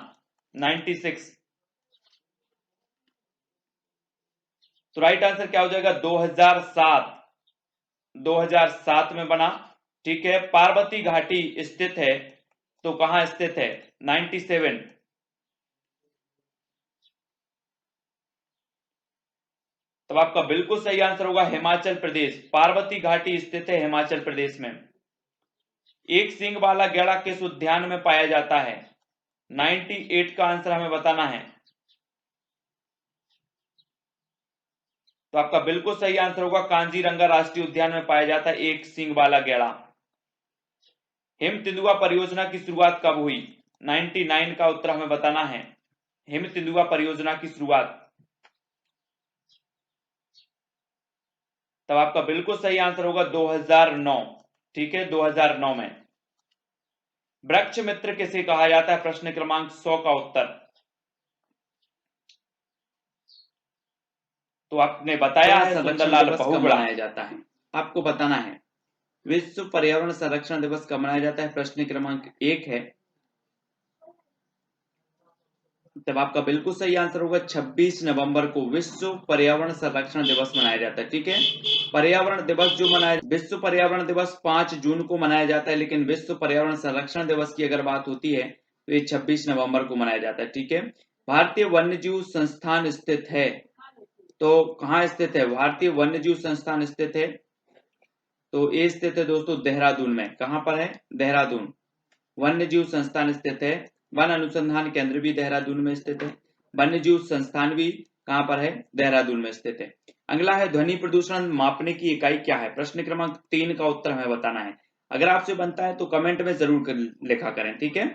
96। तो राइट आंसर क्या हो जाएगा? 2007। 2007 में बना। ठीक है, पार्वती घाटी स्थित है तो कहां स्थित है? 97। तब आपका बिल्कुल सही आंसर होगा हिमाचल प्रदेश। पार्वती घाटी स्थित है हिमाचल प्रदेश में। एक सींग वाला गैंडा किस उद्यान में पाया जाता है? 98 का आंसर हमें बताना है। तो आपका बिल्कुल सही आंसर होगा कांजीरंगा राष्ट्रीय उद्यान में पाया जाता है एक सींग वाला गैंडा। हिम तेंदुआ परियोजना की शुरुआत कब हुई? 99 का उत्तर हमें बताना है। हिम तेंदुआ परियोजना की शुरुआत, तब आपका बिल्कुल सही आंसर होगा 2009। ठीक है, 2009 में। वृक्ष मित्र किसे कहा जाता है? प्रश्न क्रमांक 100 का उत्तर। तो आपने बताया है सुंदरलाल बहुगुणा। मनाया जाता है, आपको बताना है विश्व पर्यावरण संरक्षण दिवस कब मनाया जाता है? प्रश्न क्रमांक 1 है। तब आपका बिल्कुल सही आंसर होगा 26 नवंबर को विश्व पर्यावरण संरक्षण दिवस मनाया जाता है। ठीक है, पर्यावरण दिवस जो मनाया, विश्व पर्यावरण दिवस 5 जून को मनाया जाता है, लेकिन विश्व पर्यावरण संरक्षण दिवस की अगर बात होती है तो ये 26 नवंबर को मनाया जाता है। ठीक है, भारतीय वन्यजीव संस्थान स्थित है तो कहाँ स्थित है? भारतीय वन्यजीव संस्थान स्थित है तो ये स्थित है दोस्तों देहरादून में। कहां पर है? देहरादून। वन्यजीव संस्थान स्थित है। वन अनुसंधान केंद्र भी देहरादून में स्थित है। वन्यजीव संस्थान भी कहां पर है? देहरादून में स्थित है। अगला है ध्वनि प्रदूषण मापने की इकाई क्या है? प्रश्न क्रमांक 3 का उत्तर हमें बताना है। अगर आपसे बनता है तो कमेंट में जरूर लिखा करें। ठीक है,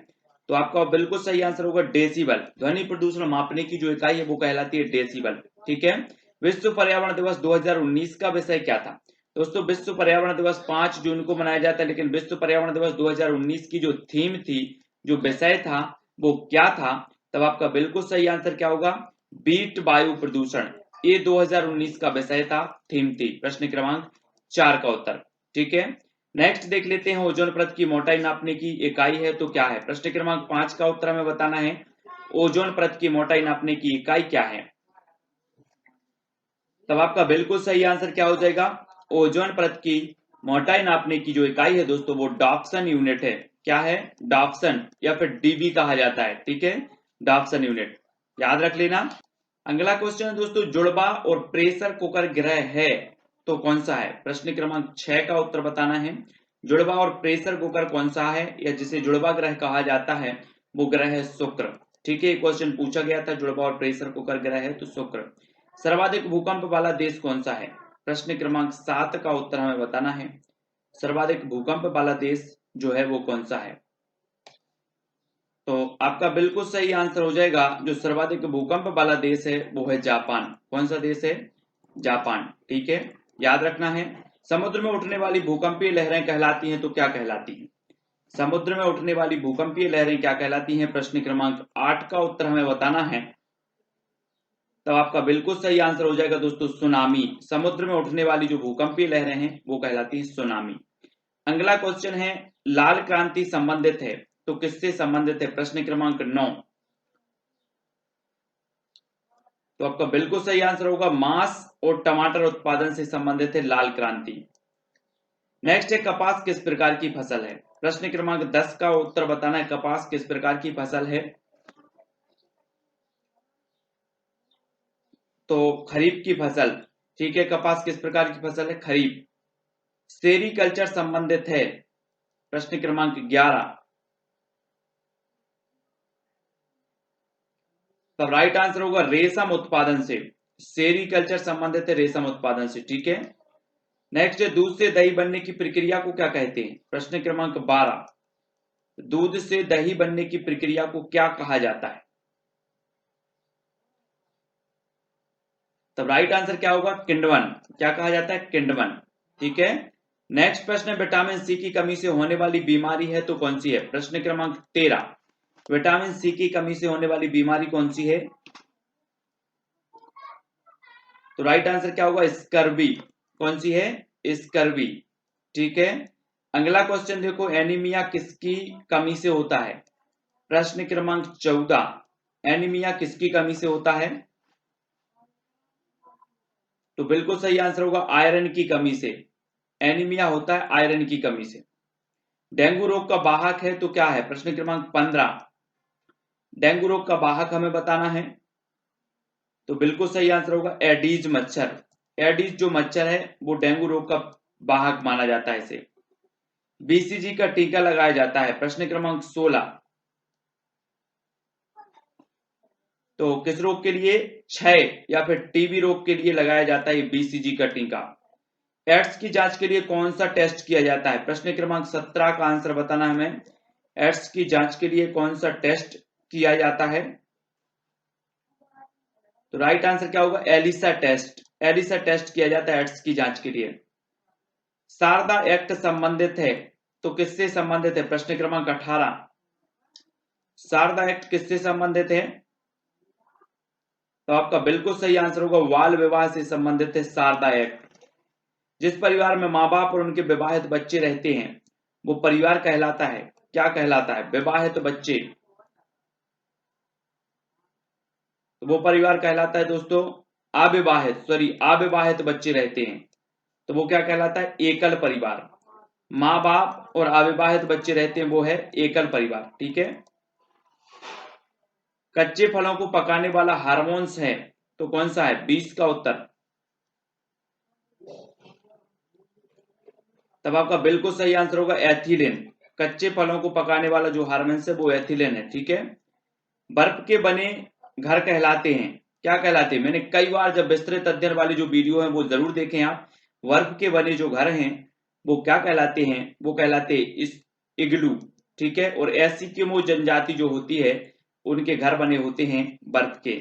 तो आपका बिल्कुल सही आंसर होगा डेसिबल। ध्वनि प्रदूषण मापने की जो इकाई है वो कहलाती है डेसिबल। ठीक है, विश्व पर्यावरण दिवस 2019 का विषय क्या था? दोस्तों विश्व पर्यावरण दिवस 5 जून को मनाया जाता है, लेकिन विश्व पर्यावरण दिवस 2019 की जो थीम थी, जो विषय था, वो क्या था? तब आपका बिल्कुल सही आंसर क्या होगा? बीट वायु प्रदूषण। ये 2019 का विषय था, थीम थी। प्रश्न क्रमांक 4 का उत्तर। ठीक है, नेक्स्ट देख लेते हैं ओजोन परत की मोटाई नापने की इकाई है तो क्या है? प्रश्न क्रमांक 5 का उत्तर हमें बताना है। ओजोन परत की मोटाई नापने की इकाई क्या है? तब आपका बिल्कुल सही आंसर क्या हो जाएगा? ओजोन परत की मोटाई नापने की जो इकाई है दोस्तों वो डॉप्सन यूनिट है। क्या है? डॉप्सन, या फिर डीबी कहा जाता है। ठीक है, डॉप्सन यूनिट याद रख लेना। अगला क्वेश्चन है दोस्तों, जुड़वा और प्रेशर कुकर ग्रह है तो कौन सा है? प्रश्न क्रमांक 6 का उत्तर बताना है। जुड़वा और प्रेशर कुकर कौन सा है, या जिसे जुड़वा ग्रह कहा जाता है वो ग्रह है शुक्र। ठीक है, क्वेश्चन पूछा गया था, जुड़वा और प्रेशर कुकर ग्रह है तो शुक्र। सर्वाधिक भूकंप वाला देश कौन सा है, प्रश्न क्रमांक 7 का उत्तर हमें बताना है। सर्वाधिक भूकंप वाला देश जो है वो कौन सा है, तो आपका बिल्कुल सही आंसर हो जाएगा, जो सर्वाधिक भूकंप वाला देश है वो है जापान। कौन सा देश है, जापान। ठीक है, याद रखना है। समुद्र में उठने वाली भूकंपीय लहरें कहलाती हैं तो क्या कहलाती हैं, समुद्र में उठने वाली भूकंपीय लहरें क्या कहलाती हैं, प्रश्न क्रमांक 8 का उत्तर हमें बताना है। तो आपका बिल्कुल सही आंसर हो जाएगा दोस्तों सुनामी। समुद्र में उठने वाली जो भूकंपीय लहरें हैं वो कहलाती है सुनामी। अगला क्वेश्चन है, लाल क्रांति संबंधित है तो किससे संबंधित है, प्रश्न क्रमांक 9। तो आपका बिल्कुल सही आंसर होगा मांस और टमाटर उत्पादन से संबंधित है लाल क्रांति। नेक्स्ट है, कपास किस प्रकार की फसल है, प्रश्न क्रमांक 10 का उत्तर बताना है। कपास किस प्रकार की फसल है, तो खरीफ की फसल। ठीक है, कपास किस प्रकार की फसल है, खरीफ। सेरीकल्चर संबंधित है, प्रश्न क्रमांक 11। तब राइट आंसर होगा रेशम उत्पादन से। सेरीकल्चर संबंधित है रेशम उत्पादन से। ठीक है, नेक्स्ट है, दूध से दही बनने की प्रक्रिया को क्या कहते हैं, प्रश्न क्रमांक 12। दूध से दही बनने की प्रक्रिया को क्या कहा जाता है, तब राइट आंसर क्या होगा, किण्वन। क्या कहा जाता है, किण्वन। ठीक है, नेक्स्ट प्रश्न, विटामिन सी की कमी से होने वाली बीमारी है तो कौन सी है, प्रश्न क्रमांक 13। विटामिन सी की कमी से होने वाली बीमारी कौन सी है, तो राइट आंसर क्या होगा, स्कर्वी। कौन सी है, स्कर्वी। ठीक है, अगला क्वेश्चन देखो, एनीमिया किसकी कमी से होता है, प्रश्न क्रमांक 14। एनीमिया किसकी कमी से होता है, तो बिल्कुल सही आंसर होगा आयरन की कमी से। एनीमिया होता है आयरन की कमी से। डेंगू रोग का वाहक है तो क्या है, प्रश्न क्रमांक 15। डेंगू रोग का वाहक हमें बताना है, तो बिल्कुल सही आंसर होगा एडीज मच्छर। एडीज जो मच्छर है वो डेंगू रोग का वाहक माना जाता है इसे। बीसीजी का टीका लगाया जाता है, प्रश्न क्रमांक 16। तो किस रोग के लिए, क्षय या फिर टीबी रोग के लिए लगाया जाता है बीसीजी का टीका। एड्स की जांच के लिए कौन सा टेस्ट किया जाता है, प्रश्न क्रमांक 17 का आंसर बताना है हमें। एड्स की जांच के लिए कौन सा टेस्ट किया जाता है, तो राइट आंसर क्या होगा, एलिसा टेस्ट। एलिसा टेस्ट किया जाता है एड्स की जांच के लिए। शारदा एक्ट संबंधित है तो किससे संबंधित है, प्रश्न क्रमांक 18। शारदा एक्ट किससे संबंधित है, तो आपका बिल्कुल सही आंसर होगा बाल विवाह से संबंधित है शारदा एक्ट। जिस परिवार में माँ बाप और उनके विवाहित बच्चे रहते हैं वो परिवार कहलाता है, क्या कहलाता है, विवाहित बच्चे। तो वो परिवार कहलाता है दोस्तों अविवाहित बच्चे रहते हैं तो वो क्या कहलाता है, एकल परिवार। माँ बाप और अविवाहित बच्चे रहते हैं वो है एकल परिवार। ठीक है, कच्चे फलों को पकाने वाला हार्मोन्स है तो कौन सा है, 20 का उत्तर। तब आपका बिल्कुल सही आंसर होगा एथिलीन। कच्चे फलों को पकाने वाला जो हार्मोन है वो एथिलीन है। ठीक है, बर्फ के बने घर कहलाते हैं, क्या कहलाते हैं, मैंने कई बार जब विस्तृत अध्ययन वाली जो वीडियो है वो जरूर देखें आप। बर्फ के बने जो घर हैं वो क्या कहलाते हैं, वो कहलाते इस इग्लू। ठीक है, और एस्किमो जनजाति जो होती है उनके घर बने होते हैं बर्फ के,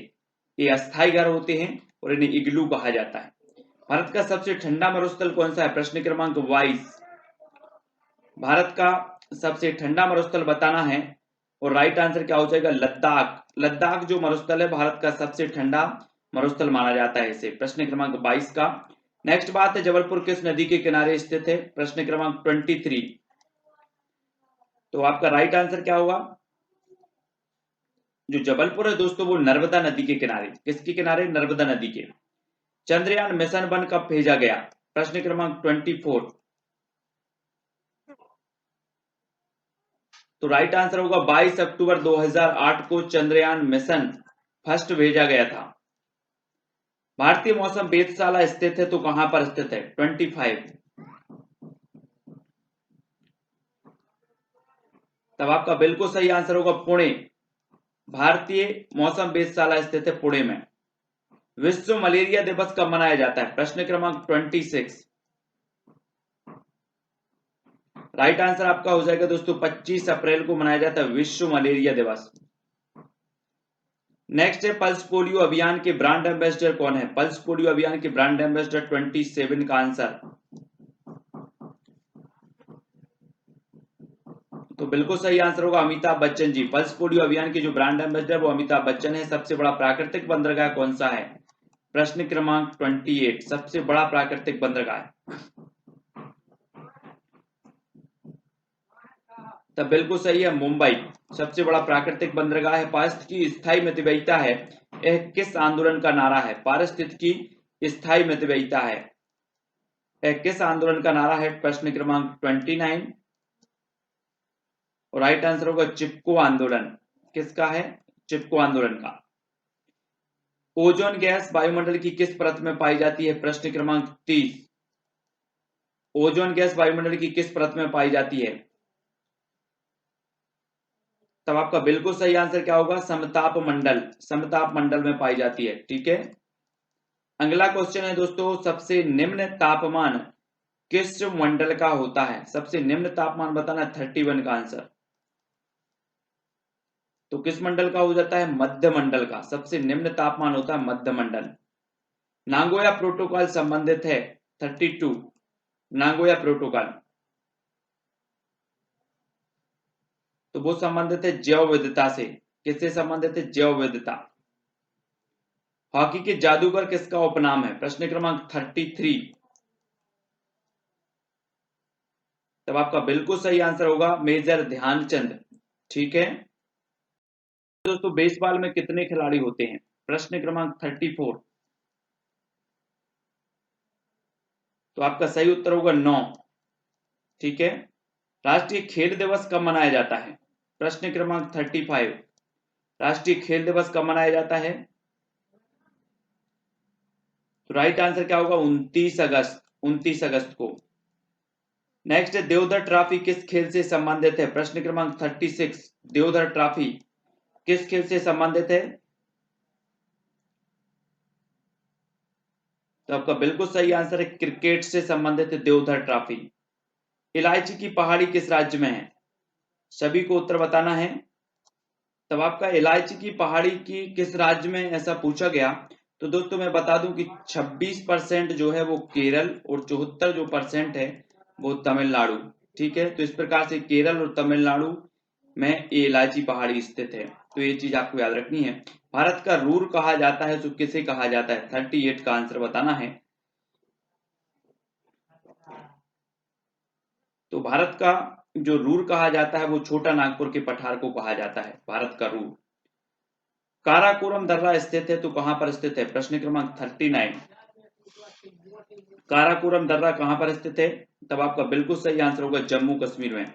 ये अस्थायी घर होते हैं और इन्हें इग्लू कहा जाता है। भारत का सबसे ठंडा मरुस्थल कौन सा है, प्रश्न क्रमांक 22। भारत का सबसे ठंडा मरुस्थल बताना है और राइट आंसर क्या हो जाएगा, लद्दाख। लद्दाख जो मरुस्थल है भारत का सबसे ठंडा मरुस्थल माना जाता है इसे, प्रश्न क्रमांक 22 का। नेक्स्ट बात है, जबलपुर किस नदी के किनारे स्थित है, प्रश्न क्रमांक 23। तो आपका राइट आंसर क्या होगा, जो जबलपुर है दोस्तों वो नर्मदा नदी के किनारे, किसके किनारे, नर्मदा नदी के। चंद्रयान मिशन 1 कब भेजा गया, प्रश्न क्रमांक 24। तो राइट आंसर होगा 22 अक्टूबर 2008 को चंद्रयान मिशन फर्स्ट भेजा गया था। भारतीय मौसम वेधशाला स्थित है तो कहां पर स्थित है, 25। तब आपका बिल्कुल सही आंसर होगा पुणे। भारतीय मौसम वेधशाला स्थित है पुणे में। विश्व मलेरिया दिवस कब मनाया जाता है? प्रश्न क्रमांक 26। राइट आंसर आपका हो जाएगा दोस्तों 25 अप्रैल को मनाया जाता है विश्व मलेरिया दिवस। नेक्स्ट है पल्स पोलियो अभियान के ब्रांड एम्बेसडर कौन है? पल्स पोलियो अभियान के ब्रांड एम्बेसडर 27 का आंसर तो बिल्कुल सही आंसर होगा अमिताभ बच्चन जी। पल्स पोलियो अभियान के जो ब्रांड एम्बेसडर वो अमिताभ बच्चन है। सबसे बड़ा प्राकृतिक बंदरगाह कौन सा है? प्रश्न क्रमांक 28। सबसे बड़ा प्राकृतिक बंदरगाह तब बिल्कुल सही है मुंबई। सबसे बड़ा प्राकृतिक बंदरगाह है। पारिस्थितिकी स्थायी मितव्ययिता है, यह किस आंदोलन का नारा है? पारिस्थितिकी स्थायी मितव्ययिता है, यह किस आंदोलन का नारा है? प्रश्न क्रमांक 29 और राइट आंसर होगा चिपको आंदोलन। किसका है? चिपको आंदोलन का। ओजोन गैस वायुमंडल की किस परत में पाई जाती है? प्रश्न क्रमांक 30। ओजोन गैस वायुमंडल की किस परत में पाई जाती है? तब आपका बिल्कुल सही आंसर क्या होगा? समताप मंडल। समताप मंडल में पाई जाती है। ठीक है, अगला क्वेश्चन है दोस्तों, सबसे निम्न तापमान किस मंडल का होता है? सबसे निम्न तापमान बताना है 31 का आंसर। तो किस मंडल का हो जाता है? मध्य मंडल का। सबसे निम्न तापमान होता है मध्य मंडल। नागोया प्रोटोकॉल संबंधित है 32। नागोया प्रोटोकॉल तो वो संबंधित है जैव विविधता से। किससे संबंधित है? जैव विविधता। हॉकी के जादूगर किसका उपनाम है? प्रश्न क्रमांक 33। तब आपका बिल्कुल सही आंसर होगा मेजर ध्यानचंद। ठीक है दोस्तों, बेसबॉल में कितने खिलाड़ी होते हैं? प्रश्न क्रमांक 34। तो आपका सही उत्तर होगा 9। ठीक है, राष्ट्रीय खेल दिवस कब मनाया जाता है? प्रश्न क्रमांक 35। राष्ट्रीय खेल दिवस कब मनाया जाता है? तो राइट आंसर क्या होगा? 29 अगस्त। 29 अगस्त को। नेक्स्ट है देवधर ट्रॉफी किस खेल से संबंधित है? प्रश्न क्रमांक 36। देवधर ट्रॉफी किस खेल से संबंधित है? तो आपका बिल्कुल सही आंसर है क्रिकेट से संबंधित है देवधर ट्रॉफी। इलायची की पहाड़ी किस राज्य में है? सभी को उत्तर बताना है। तब आपका इलायची की पहाड़ी की किस राज्य में ऐसा पूछा गया, तो दोस्तों मैं बता दूं कि 26% जो है वो केरल और 74 जो परसेंट है वो तमिलनाडु। ठीक है, तो इस प्रकार से केरल और तमिलनाडु में ये इलायची पहाड़ी स्थित है। तो ये चीज आपको याद रखनी है। भारत का रूर कहा जाता है तो किसे कहा जाता है? 38 का आंसर बताना है। तो भारत का जो रूर कहा जाता है वो छोटा नागपुर के पठार को कहा जाता है भारत का रूर। काराकोरम दर्रा स्थित है तो कहां पर स्थित है? प्रश्न क्रमांक 39। काराकोरम दर्रा कहां पर स्थित है? तब आपका बिल्कुल सही आंसर होगा जम्मू कश्मीर में।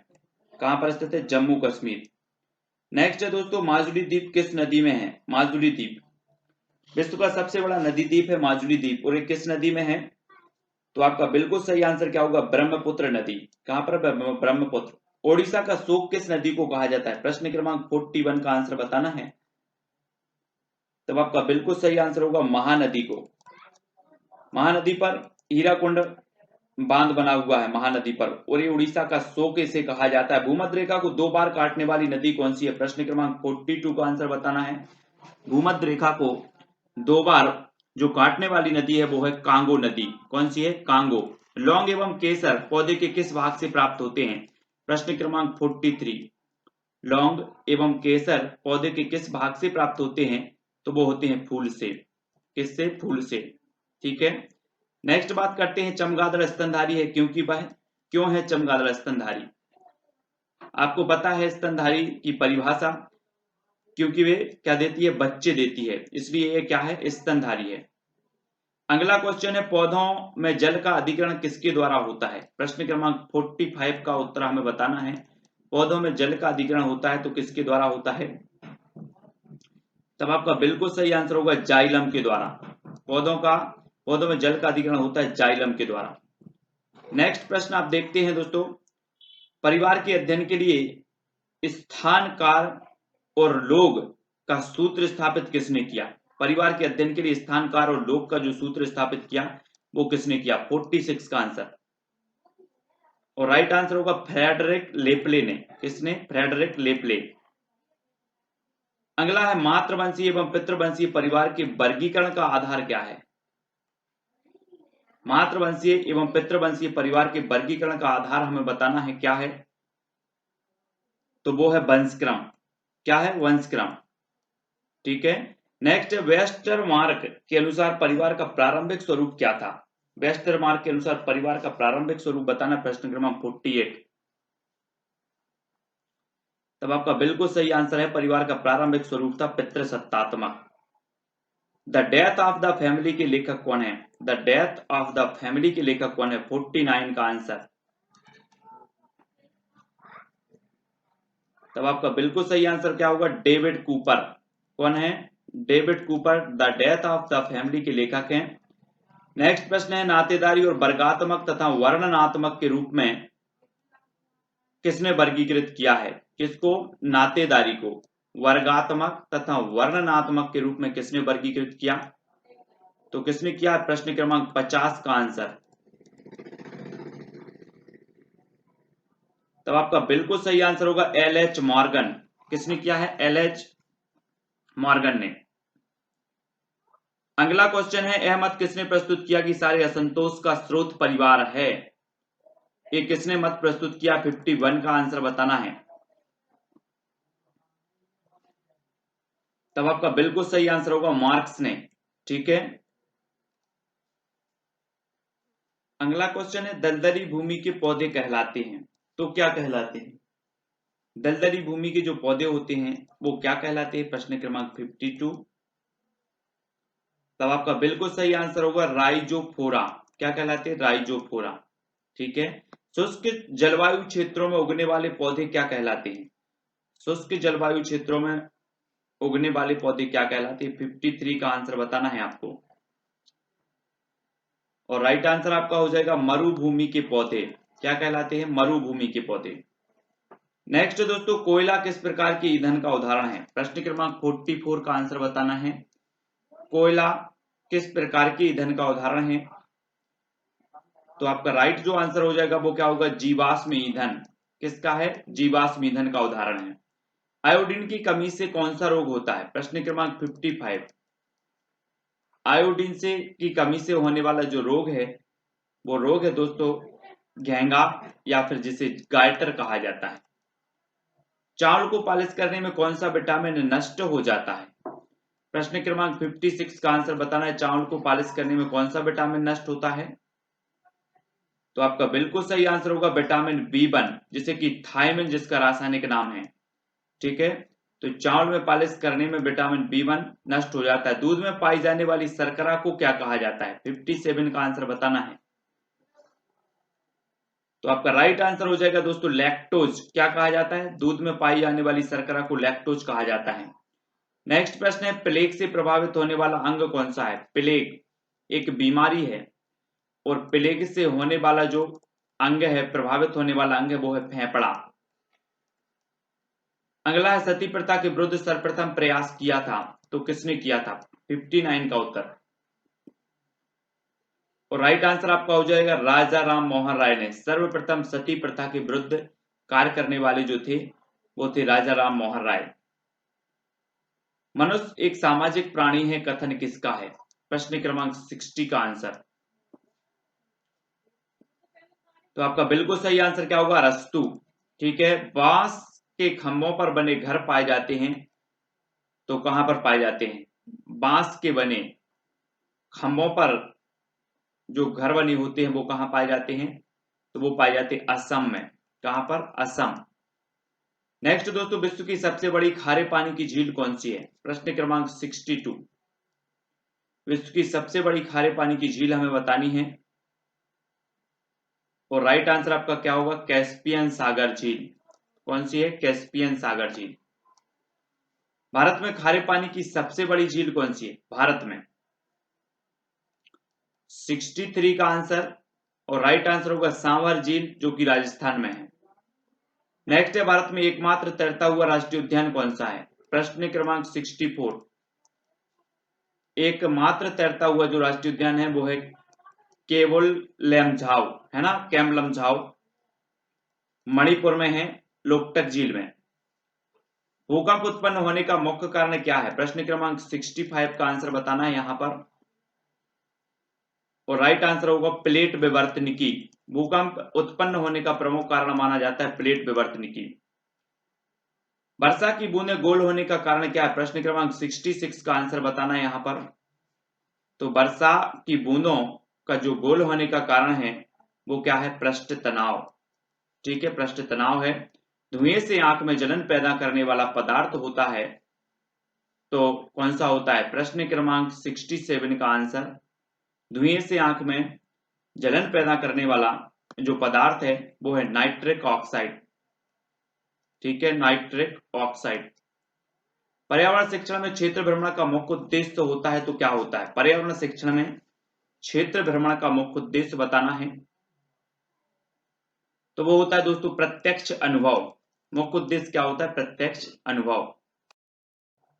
कहां पर स्थित है? जम्मू कश्मीर। नेक्स्ट है दोस्तों, माजुली द्वीप किस नदी में है? माजुली द्वीप विश्व का सबसे बड़ा नदी द्वीप है माजुली द्वीप, और ये किस नदी में है? तो आपका बिल्कुल सही आंसर क्या होगा? ब्रह्मपुत्र नदी। कहां पर? ब्रह्मपुत्र। ओडिशा का शोक किस नदी को कहा जाता है? प्रश्न क्रमांक 41 का आंसर बताना है। तब आपका बिल्कुल सही आंसर होगा महानदी को। महानदी पर हीराकुंड बांध बना हुआ है महानदी पर, और ये उड़ीसा का शोक इसे कहा जाता है। भूमध्य रेखा को 2 बार काटने वाली नदी कौन सी है? प्रश्न क्रमांक 42 का आंसर बताना है। भूमध्य रेखा को 2 बार जो काटने वाली नदी है वो है कांगो नदी। कौन सी है? कांगो। लौंग एवं केसर पौधे के किस भाग से प्राप्त होते हैं? प्रश्न क्रमांक 43। लौंग एवं केसर पौधे के किस भाग से प्राप्त होते हैं? तो वो होते हैं फूल से। किससे? फूल से। ठीक है, नेक्स्ट बात करते हैं चमगादड़ स्तनधारी है क्योंकि वह क्यों है चमगादड़ स्तनधारी? आपको पता है स्तनधारी की परिभाषा? क्योंकि वे क्या देती है? बच्चे देती है, इसलिए ये क्या है? स्तनधारी है। अगला क्वेश्चन है पौधों में जल का अधिग्रहण किसके द्वारा होता है? प्रश्न क्रमांक 45 का उत्तर हमें बताना है। पौधों में जल का अधिग्रहण होता है तो किसके द्वारा होता है? तब आपका बिल्कुल सही आंसर होगा जाइलम के द्वारा। पौधों में जल का अधिग्रहण होता है जाइलम के द्वारा। नेक्स्ट प्रश्न आप देखते हैं दोस्तों, परिवार के अध्ययन के लिए स्थान, काल और लोग का सूत्र स्थापित किसने किया? परिवार के अध्ययन के लिए स्थान, काल और लोग का जो सूत्र स्थापित किया वो किसने किया? 46 का आंसर। और राइट आंसर होगा फ्रेडरिक लेपले ने। किसने? फ्रेडरिक लेपले। अगला है मातृवंशीय एवं पितृवंशीय परिवार के वर्गीकरण का आधार क्या है? मातृवंशीय एवं पितृवंशीय परिवार के वर्गीकरण का आधार हमें बताना है, क्या है? तो वो है वंशक्रम। क्या है? वंशक्रम। ठीक है। नेक्स्ट, वेस्टरमार्क के अनुसार परिवार का प्रारंभिक स्वरूप क्या था? वेस्टरमार्क के अनुसार परिवार का प्रारंभिक स्वरूप बताना, प्रश्न क्रमांक 48। तब आपका बिल्कुल सही आंसर है, परिवार का प्रारंभिक स्वरूप था पितृसत्तात्मक। The death of the family के लेखक कौन है? The death of the family के लेखक कौन है? 49 का आंसर। तब आपका बिल्कुल सही आंसर क्या होगा? David Cooper. कौन है? David Cooper the death of the family के लेखक हैं। नेक्स्ट प्रश्न है, नातेदारी और वर्गात्मक तथा वर्णनात्मक के रूप में किसने वर्गीकृत किया है? किसको? नातेदारी को वर्गात्मक तथा वर्णनात्मक के रूप में किसने वर्गीकृत किया? तो किसने किया? प्रश्न क्रमांक 50 का आंसर। तब आपका बिल्कुल सही आंसर होगा एल.एच. मॉर्गन। किसने किया है? एल.एच. मॉर्गन ने। अगला क्वेश्चन है, यह मत किसने प्रस्तुत किया कि सारे असंतोष का स्रोत परिवार है? ये किसने मत प्रस्तुत किया? 51 का आंसर बताना है। तब आपका बिल्कुल सही आंसर होगा मार्क्स ने। ठीक है। अगला क्वेश्चन है, दलदली भूमि के पौधे कहलाते हैं, तो क्या कहलाते हैं? दलदली भूमि के जो पौधे होते हैं वो क्या कहलाते हैं? प्रश्न क्रमांक 52। तब आपका बिल्कुल सही आंसर होगा राइजोफोरा। क्या कहलाते हैं? राइजोफोरा। ठीक है। शुष्क जलवायु क्षेत्रों में उगने वाले पौधे क्या कहलाते हैं? शुष्क जलवायु क्षेत्रों में उगने वाले पौधे क्या कहलाते हैं? 53 का आंसर बताना है आपको। और राइट आंसर आपका हो जाएगा मरुभूमि के पौधे। क्या कहलाते हैं? मरुभूमि के पौधे। नेक्स्ट दोस्तों, कोयला किस प्रकार के ईंधन का उदाहरण है? प्रश्न क्रमांक 44 का आंसर बताना है। कोयला किस प्रकार के ईंधन का उदाहरण है? तो आपका राइट जो आंसर हो जाएगा वो क्या होगा? जीवाश्म ईंधन। किसका है? जीवाश्म ईंधन का उदाहरण है। आयोडीन की कमी से कौन सा रोग होता है? प्रश्न क्रमांक 55। आयोडीन से की कमी से होने वाला जो रोग है वो रोग है दोस्तों घेंगा, या फिर जिसे गायटर कहा जाता है। चावल को पॉलिश करने में कौन सा विटामिन नष्ट हो जाता है? प्रश्न क्रमांक 56 का आंसर बताना है, चावल को पॉलिश करने में कौन सा विटामिन नष्ट होता है? तो आपका बिल्कुल सही आंसर होगा विटामिन B1, जिसे कि थायमिन जिसका रासायनिक नाम है। ठीक है। तो चावल में पॉलिश करने में विटामिन B1 नष्ट हो जाता है। दूध में पाई जाने वाली शर्करा को क्या कहा जाता है? 57 का आंसर बताना है। तो आपका राइट आंसर हो जाएगा दोस्तों लैक्टोज। क्या कहा जाता है? दूध में पाई जाने वाली शर्करा को लैक्टोज कहा जाता है। नेक्स्ट प्रश्न है, प्लेग से प्रभावित होने वाला अंग कौन सा है? प्लेग एक बीमारी है और प्लेग से होने वाला जो अंग है, प्रभावित होने वाला अंग है, वो है फेफड़ा। अगला है, सती प्रथा के विरुद्ध सर्वप्रथम प्रयास किया था, तो किसने किया था? 59 का उत्तर। और राइट आंसर आपका हो जाएगा राजा राम मोहन राय ने। सर्वप्रथम सती प्रथा के विरुद्ध कार्य करने वाले जो थे वो थे राजा राम मोहन राय। मनुष्य एक सामाजिक प्राणी है, कथन किसका है? प्रश्न क्रमांक 60 का आंसर। तो आपका बिल्कुल सही आंसर क्या होगा? अरस्तु। ठीक है। बांस के खंभों पर बने घर पाए जाते हैं, तो कहां पर पाए जाते हैं? बांस के बने खंभों पर जो घर बने होते हैं वो कहां पाए जाते हैं? तो वो पाए जाते हैं असम में। कहां पर? असम। नेक्स्ट दोस्तों, विश्व की सबसे बड़ी खारे पानी की झील कौन सी है? प्रश्न क्रमांक 62। विश्व की सबसे बड़ी खारे पानी की झील हमें बतानी है। और राइट आंसर आपका क्या होगा? कैस्पियन सागर झील। कौन सी है? कैस्पियन सागर झील। भारत में खारे पानी की सबसे बड़ी झील कौन सी है? भारत में 63 का आंसर। और राइट आंसर होगा सांवर झील, जो कि राजस्थान में है। नेक्स्ट है, भारत में एकमात्र तैरता हुआ राष्ट्रीय उद्यान कौन सा है? प्रश्न क्रमांक 64। एकमात्र तैरता हुआ जो राष्ट्रीय उद्यान है वो है केवल लेमझाओ, है ना, केमलमझाओ, मणिपुर में है, लोकटक झील में। भूकंप उत्पन्न होने का मुख्य कारण क्या है? प्रश्न क्रमांक 65 का आंसर बताना है यहां पर, और राइट आंसर होगा प्लेट विवर्तनिकी। भूकंप उत्पन्न होने का प्रमुख कारण माना जाता है प्लेट विवर्तनिकी। वर्षा की बूंदें गोल होने का कारण क्या है? प्रश्न क्रमांक 66 का आंसर बताना है यहां पर। तो वर्षा की बूंदों का जो गोल होने का कारण है वो क्या है? पृष्ठ तनाव। ठीक है, पृष्ठ तनाव है। धुएं से आंख में जलन पैदा करने वाला पदार्थ होता है, तो कौन सा होता है? प्रश्न क्रमांक 67 का आंसर, धुएं से आंख में जलन पैदा करने वाला जो पदार्थ है वो है नाइट्रिक ऑक्साइड। ठीक है, नाइट्रिक ऑक्साइड। पर्यावरण शिक्षण में क्षेत्र भ्रमण का मुख्य उद्देश्य होता है, तो क्या होता है? पर्यावरण शिक्षण में क्षेत्र भ्रमण का मुख्य उद्देश्य बताना है, तो वो होता है दोस्तों प्रत्यक्ष अनुभव। मुख्य उद्देश्य क्या होता है? प्रत्यक्ष अनुभव।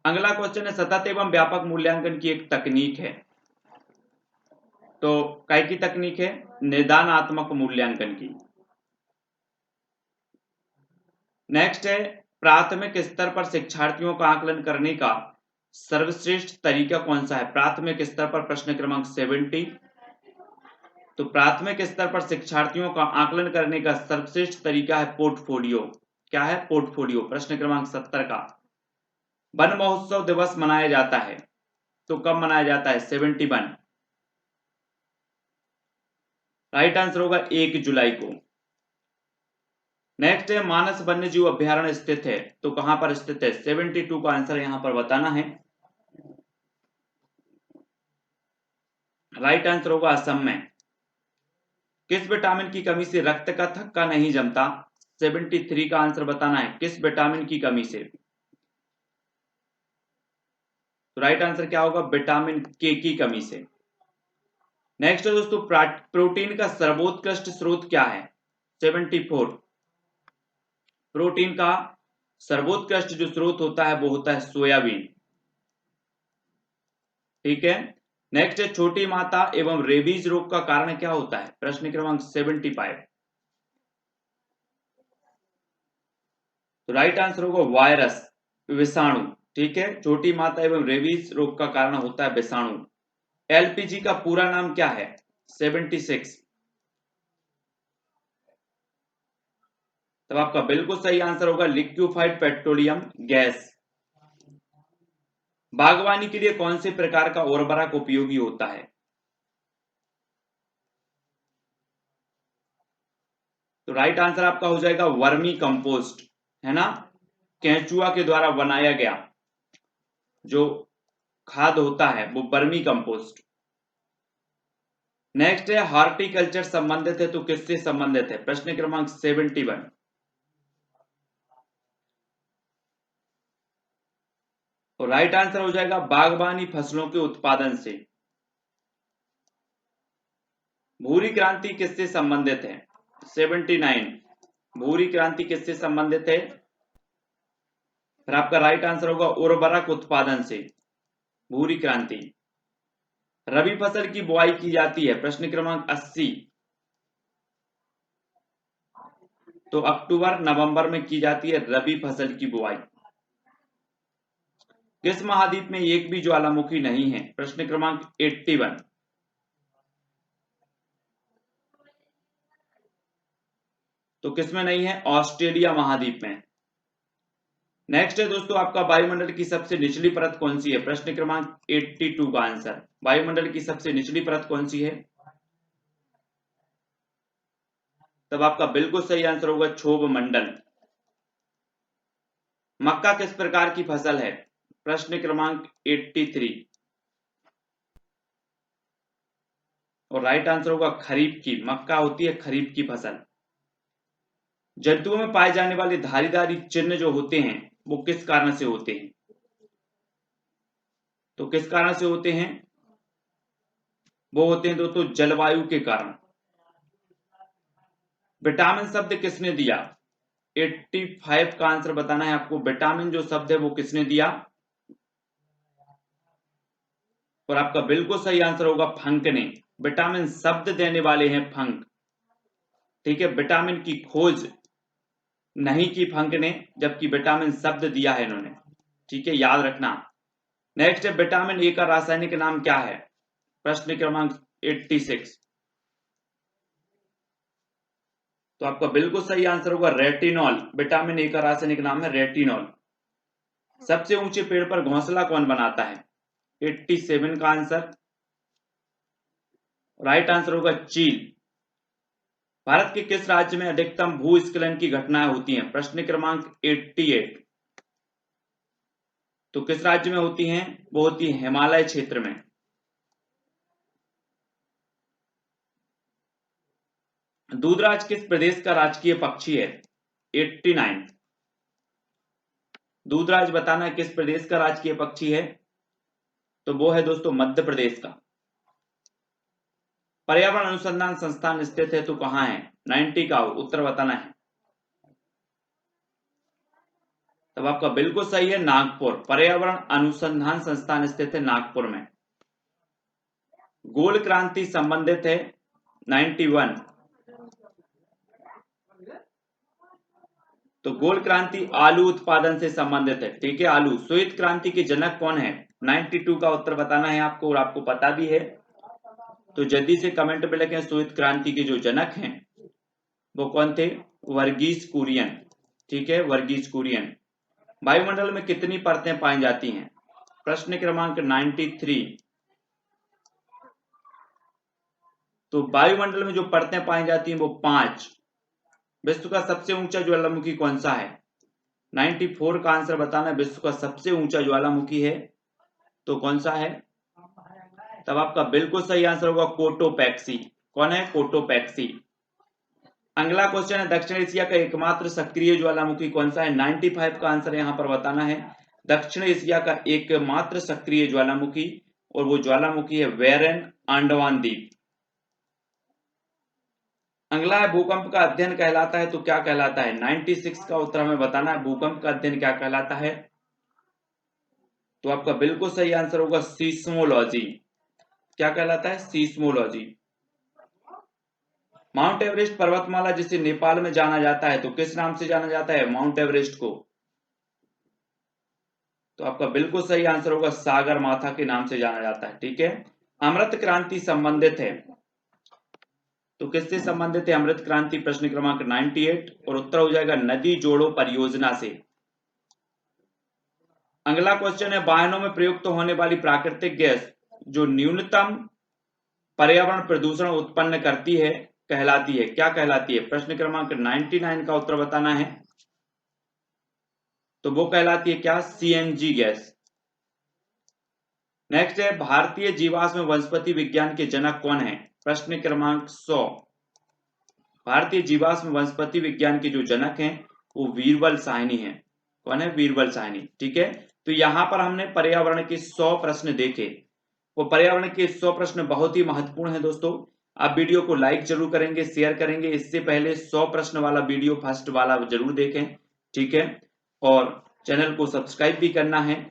अगला क्वेश्चन है, सतत एवं व्यापक मूल्यांकन की एक तकनीक है, तो काय की तकनीक है? निदानात्मक मूल्यांकन की। नेक्स्ट है, प्राथमिक स्तर पर शिक्षार्थियों का आकलन करने का सर्वश्रेष्ठ तरीका कौन सा है? प्राथमिक स्तर पर, प्रश्न क्रमांक 70। तो प्राथमिक स्तर पर शिक्षार्थियों का आकलन करने का सर्वश्रेष्ठ तरीका है पोर्टफोलियो। क्या है? पोर्टफोलियो। प्रश्न क्रमांक 70 का। वन महोत्सव दिवस मनाया जाता है, तो कब मनाया जाता है? 71। राइट आंसर होगा 1 जुलाई को। नेक्स्ट है, मानस वन्य जीव अभ्यारण्य स्थित है, तो कहां पर स्थित है? 72 का आंसर यहां पर बताना है। राइट आंसर होगा असम में। किस विटामिन की कमी से रक्त का थक्का नहीं जमता? 73 का आंसर बताना है, किस विटामिन की कमी से? तो राइट आंसर क्या होगा? विटामिन के की कमी से। नेक्स्ट है दोस्तों, प्रोटीन का सर्वोत्कृष्ट स्रोत क्या है? 74। प्रोटीन का सर्वोत्कृष्ट जो स्रोत होता है वो होता है सोयाबीन। ठीक है। नेक्स्ट है, छोटी माता एवं रेबीज रोग का कारण क्या होता है? प्रश्न क्रमांक 75। तो राइट आंसर होगा वायरस, विषाणु। ठीक है, छोटी माता एवं रेबीज रोग का कारण होता है विषाणु। एलपीजी का पूरा नाम क्या है? 76। तब आपका बिल्कुल सही आंसर होगा लिक्विफाइड पेट्रोलियम गैस। बागवानी के लिए कौन से प्रकार का उर्वरक उपयोगी होता है? तो राइट आंसर आपका हो जाएगा वर्मी कंपोस्ट, है ना, केंचुआ के द्वारा बनाया गया जो खाद होता है वो वर्मी कंपोस्ट। नेक्स्ट है, हॉर्टिकल्चर संबंधित है, तो किससे संबंधित है? प्रश्न क्रमांक 71। तो राइट आंसर हो जाएगा बागवानी फसलों के उत्पादन से। भूरी क्रांति किससे संबंधित है? 79। भूरी क्रांति किससे संबंधित है? फिर आपका राइट आंसर होगा उर्वरक उत्पादन से, भूरी क्रांति। रबी फसल की बुआई की जाती है, प्रश्न क्रमांक 80। तो अक्टूबर नवंबर में की जाती है रबी फसल की बुआई। किस महाद्वीप में एक भी ज्वालामुखी नहीं है? प्रश्न क्रमांक 81। तो किसमें नहीं है? ऑस्ट्रेलिया महाद्वीप में। नेक्स्ट है दोस्तों, आपका वायुमंडल की सबसे निचली परत कौन सी है? प्रश्न क्रमांक 82 का आंसर, वायुमंडल की सबसे निचली परत कौन सी है? तब आपका बिल्कुल सही आंसर होगा क्षोभ मंडल। मक्का किस प्रकार की फसल है? प्रश्न क्रमांक 83। और राइट आंसर होगा खरीफ की। मक्का होती है खरीफ की फसल। जंतुओं में पाए जाने वाले धारीदारी चिन्ह जो होते हैं वो किस कारण से होते हैं? तो किस कारण से होते हैं? वो होते हैं दोस्तों जलवायु के कारण। विटामिन शब्द किसने दिया? 85 का आंसर बताना है आपको। विटामिन जो शब्द है वो किसने दिया, और आपका बिल्कुल सही आंसर होगा फंक ने। विटामिन शब्द देने वाले हैं फंक, ठीक है। विटामिन की खोज नहीं की फंक ने, जबकि विटामिन शब्द दिया है इन्होंने, ठीक है, याद रखना। नेक्स्ट है, विटामिन ए का रासायनिक नाम क्या है, प्रश्न क्रमांक 86। तो आपका बिल्कुल सही आंसर होगा रेटिनॉल। विटामिन ए का रासायनिक नाम है रेटिनॉल। सबसे ऊंचे पेड़ पर घोंसला कौन बनाता है, 87 का आंसर। राइट आंसर होगा चील। भारत के किस राज्य में अधिकतम भूस्खलन की घटनाएं होती हैं, प्रश्न क्रमांक 88। तो किस राज्य में होती हैं, वो होती है हिमालय क्षेत्र में। दूधराज किस प्रदेश का राजकीय पक्षी है, 89। दूधराज बताना किस प्रदेश का राजकीय पक्षी है, तो वो है दोस्तों मध्य प्रदेश का। पर्यावरण अनुसंधान संस्थान स्थित है तो कहां है, 90 का उत्तर बताना है। तब आपका बिल्कुल सही है नागपुर। पर्यावरण अनुसंधान संस्थान स्थित है नागपुर में। गोल क्रांति संबंधित है 91। तो गोल क्रांति आलू उत्पादन से संबंधित है, ठीक है, आलू। श्वेत क्रांति के जनक कौन है, 92 का उत्तर बताना है आपको, और आपको पता भी है तो जल्दी से कमेंट में लिखें। श्वेत क्रांति के जो जनक हैं वो कौन थे, वर्गीस कुरियन, ठीक है, वर्गीस कुरियन। वायुमंडल में कितनी परतें पाई जाती हैं, प्रश्न क्रमांक 93। तो वायुमंडल में जो परतें पाई जाती हैं वो 5। विश्व का सबसे ऊंचा ज्वालामुखी कौन सा है, 94 का आंसर बताना। विश्व का सबसे ऊंचा ज्वालामुखी है तो कौन सा है, तब आपका बिल्कुल सही आंसर होगा कोटोपैक्सी। कौन है, कोटोपैक्सी। अगला क्वेश्चन है, दक्षिण एशिया का एकमात्र सक्रिय ज्वालामुखी कौन सा है, 95 का आंसर यहां पर बताना है। दक्षिण एशिया का एकमात्र सक्रिय ज्वालामुखी, और वो ज्वालामुखी है वेरन अंडमान द्वीप। अगला है, भूकंप का अध्ययन कहलाता है तो क्या कहलाता है, 96 का उत्तर हमें बताना है। भूकंप का अध्ययन क्या कहलाता है, तो आपका बिल्कुल सही आंसर होगा सीस्मोलॉजी। क्या कहलाता है, सीस्मोलॉजी। माउंट एवरेस्ट पर्वतमाला जिसे नेपाल में जाना जाता है तो किस नाम से जाना जाता है, माउंट एवरेस्ट को, तो आपका बिल्कुल सही आंसर होगा सागर माथा के नाम से जाना जाता है, ठीक है। अमृत क्रांति संबंधित है तो किससे संबंधित है अमृत क्रांति, प्रश्न क्रमांक 98, और उत्तर हो जाएगा नदी जोड़ो परियोजना से। अगला क्वेश्चन है, वाहनों में प्रयुक्त होने वाली प्राकृतिक गैस जो न्यूनतम पर्यावरण प्रदूषण उत्पन्न करती है कहलाती है, क्या कहलाती है, प्रश्न क्रमांक 99 का उत्तर बताना है। तो वो कहलाती है क्या, सीएनजी गैस। नेक्स्ट है, भारतीय जीवाश्म वनस्पति विज्ञान के जनक कौन है, प्रश्न क्रमांक 100। भारतीय जीवाश्म वनस्पति विज्ञान के जो जनक हैं वो वीरबल साहनी हैं। कौन है, वीरबल साहनी, ठीक है। तो यहां पर हमने पर्यावरण के 100 प्रश्न देखे। वो पर्यावरण के 100 प्रश्न बहुत ही महत्वपूर्ण है दोस्तों। आप वीडियो को लाइक जरूर करेंगे, शेयर करेंगे। इससे पहले 100 प्रश्न वाला वीडियो फर्स्ट वाला जरूर देखें, ठीक है, और चैनल को सब्सक्राइब भी करना है,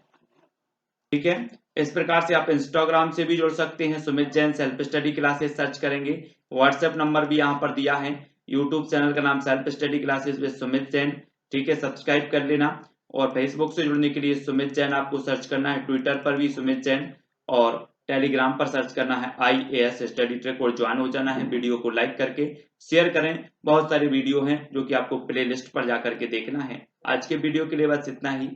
ठीक है। इस प्रकार से आप इंस्टाग्राम से भी जुड़ सकते हैं, Sumit Jain self study classes search करेंगे। व्हाट्सएप नंबर भी यहाँ पर दिया है। यूट्यूब चैनल का नाम self study classes with Sumit Jain, ठीक है, सब्सक्राइब कर लेना। और फेसबुक से जुड़ने के लिए सुमित जैन आपको सर्च करना है, ट्विटर पर भी सुमित जैन, और टेलीग्राम पर सर्च करना है IAS स्टडी ट्रैक, और ज्वाइन हो जाना है। वीडियो को लाइक करके शेयर करें। बहुत सारे वीडियो हैं जो कि आपको प्ले लिस्ट पर जाकर के देखना है। आज के वीडियो के लिए बस इतना ही।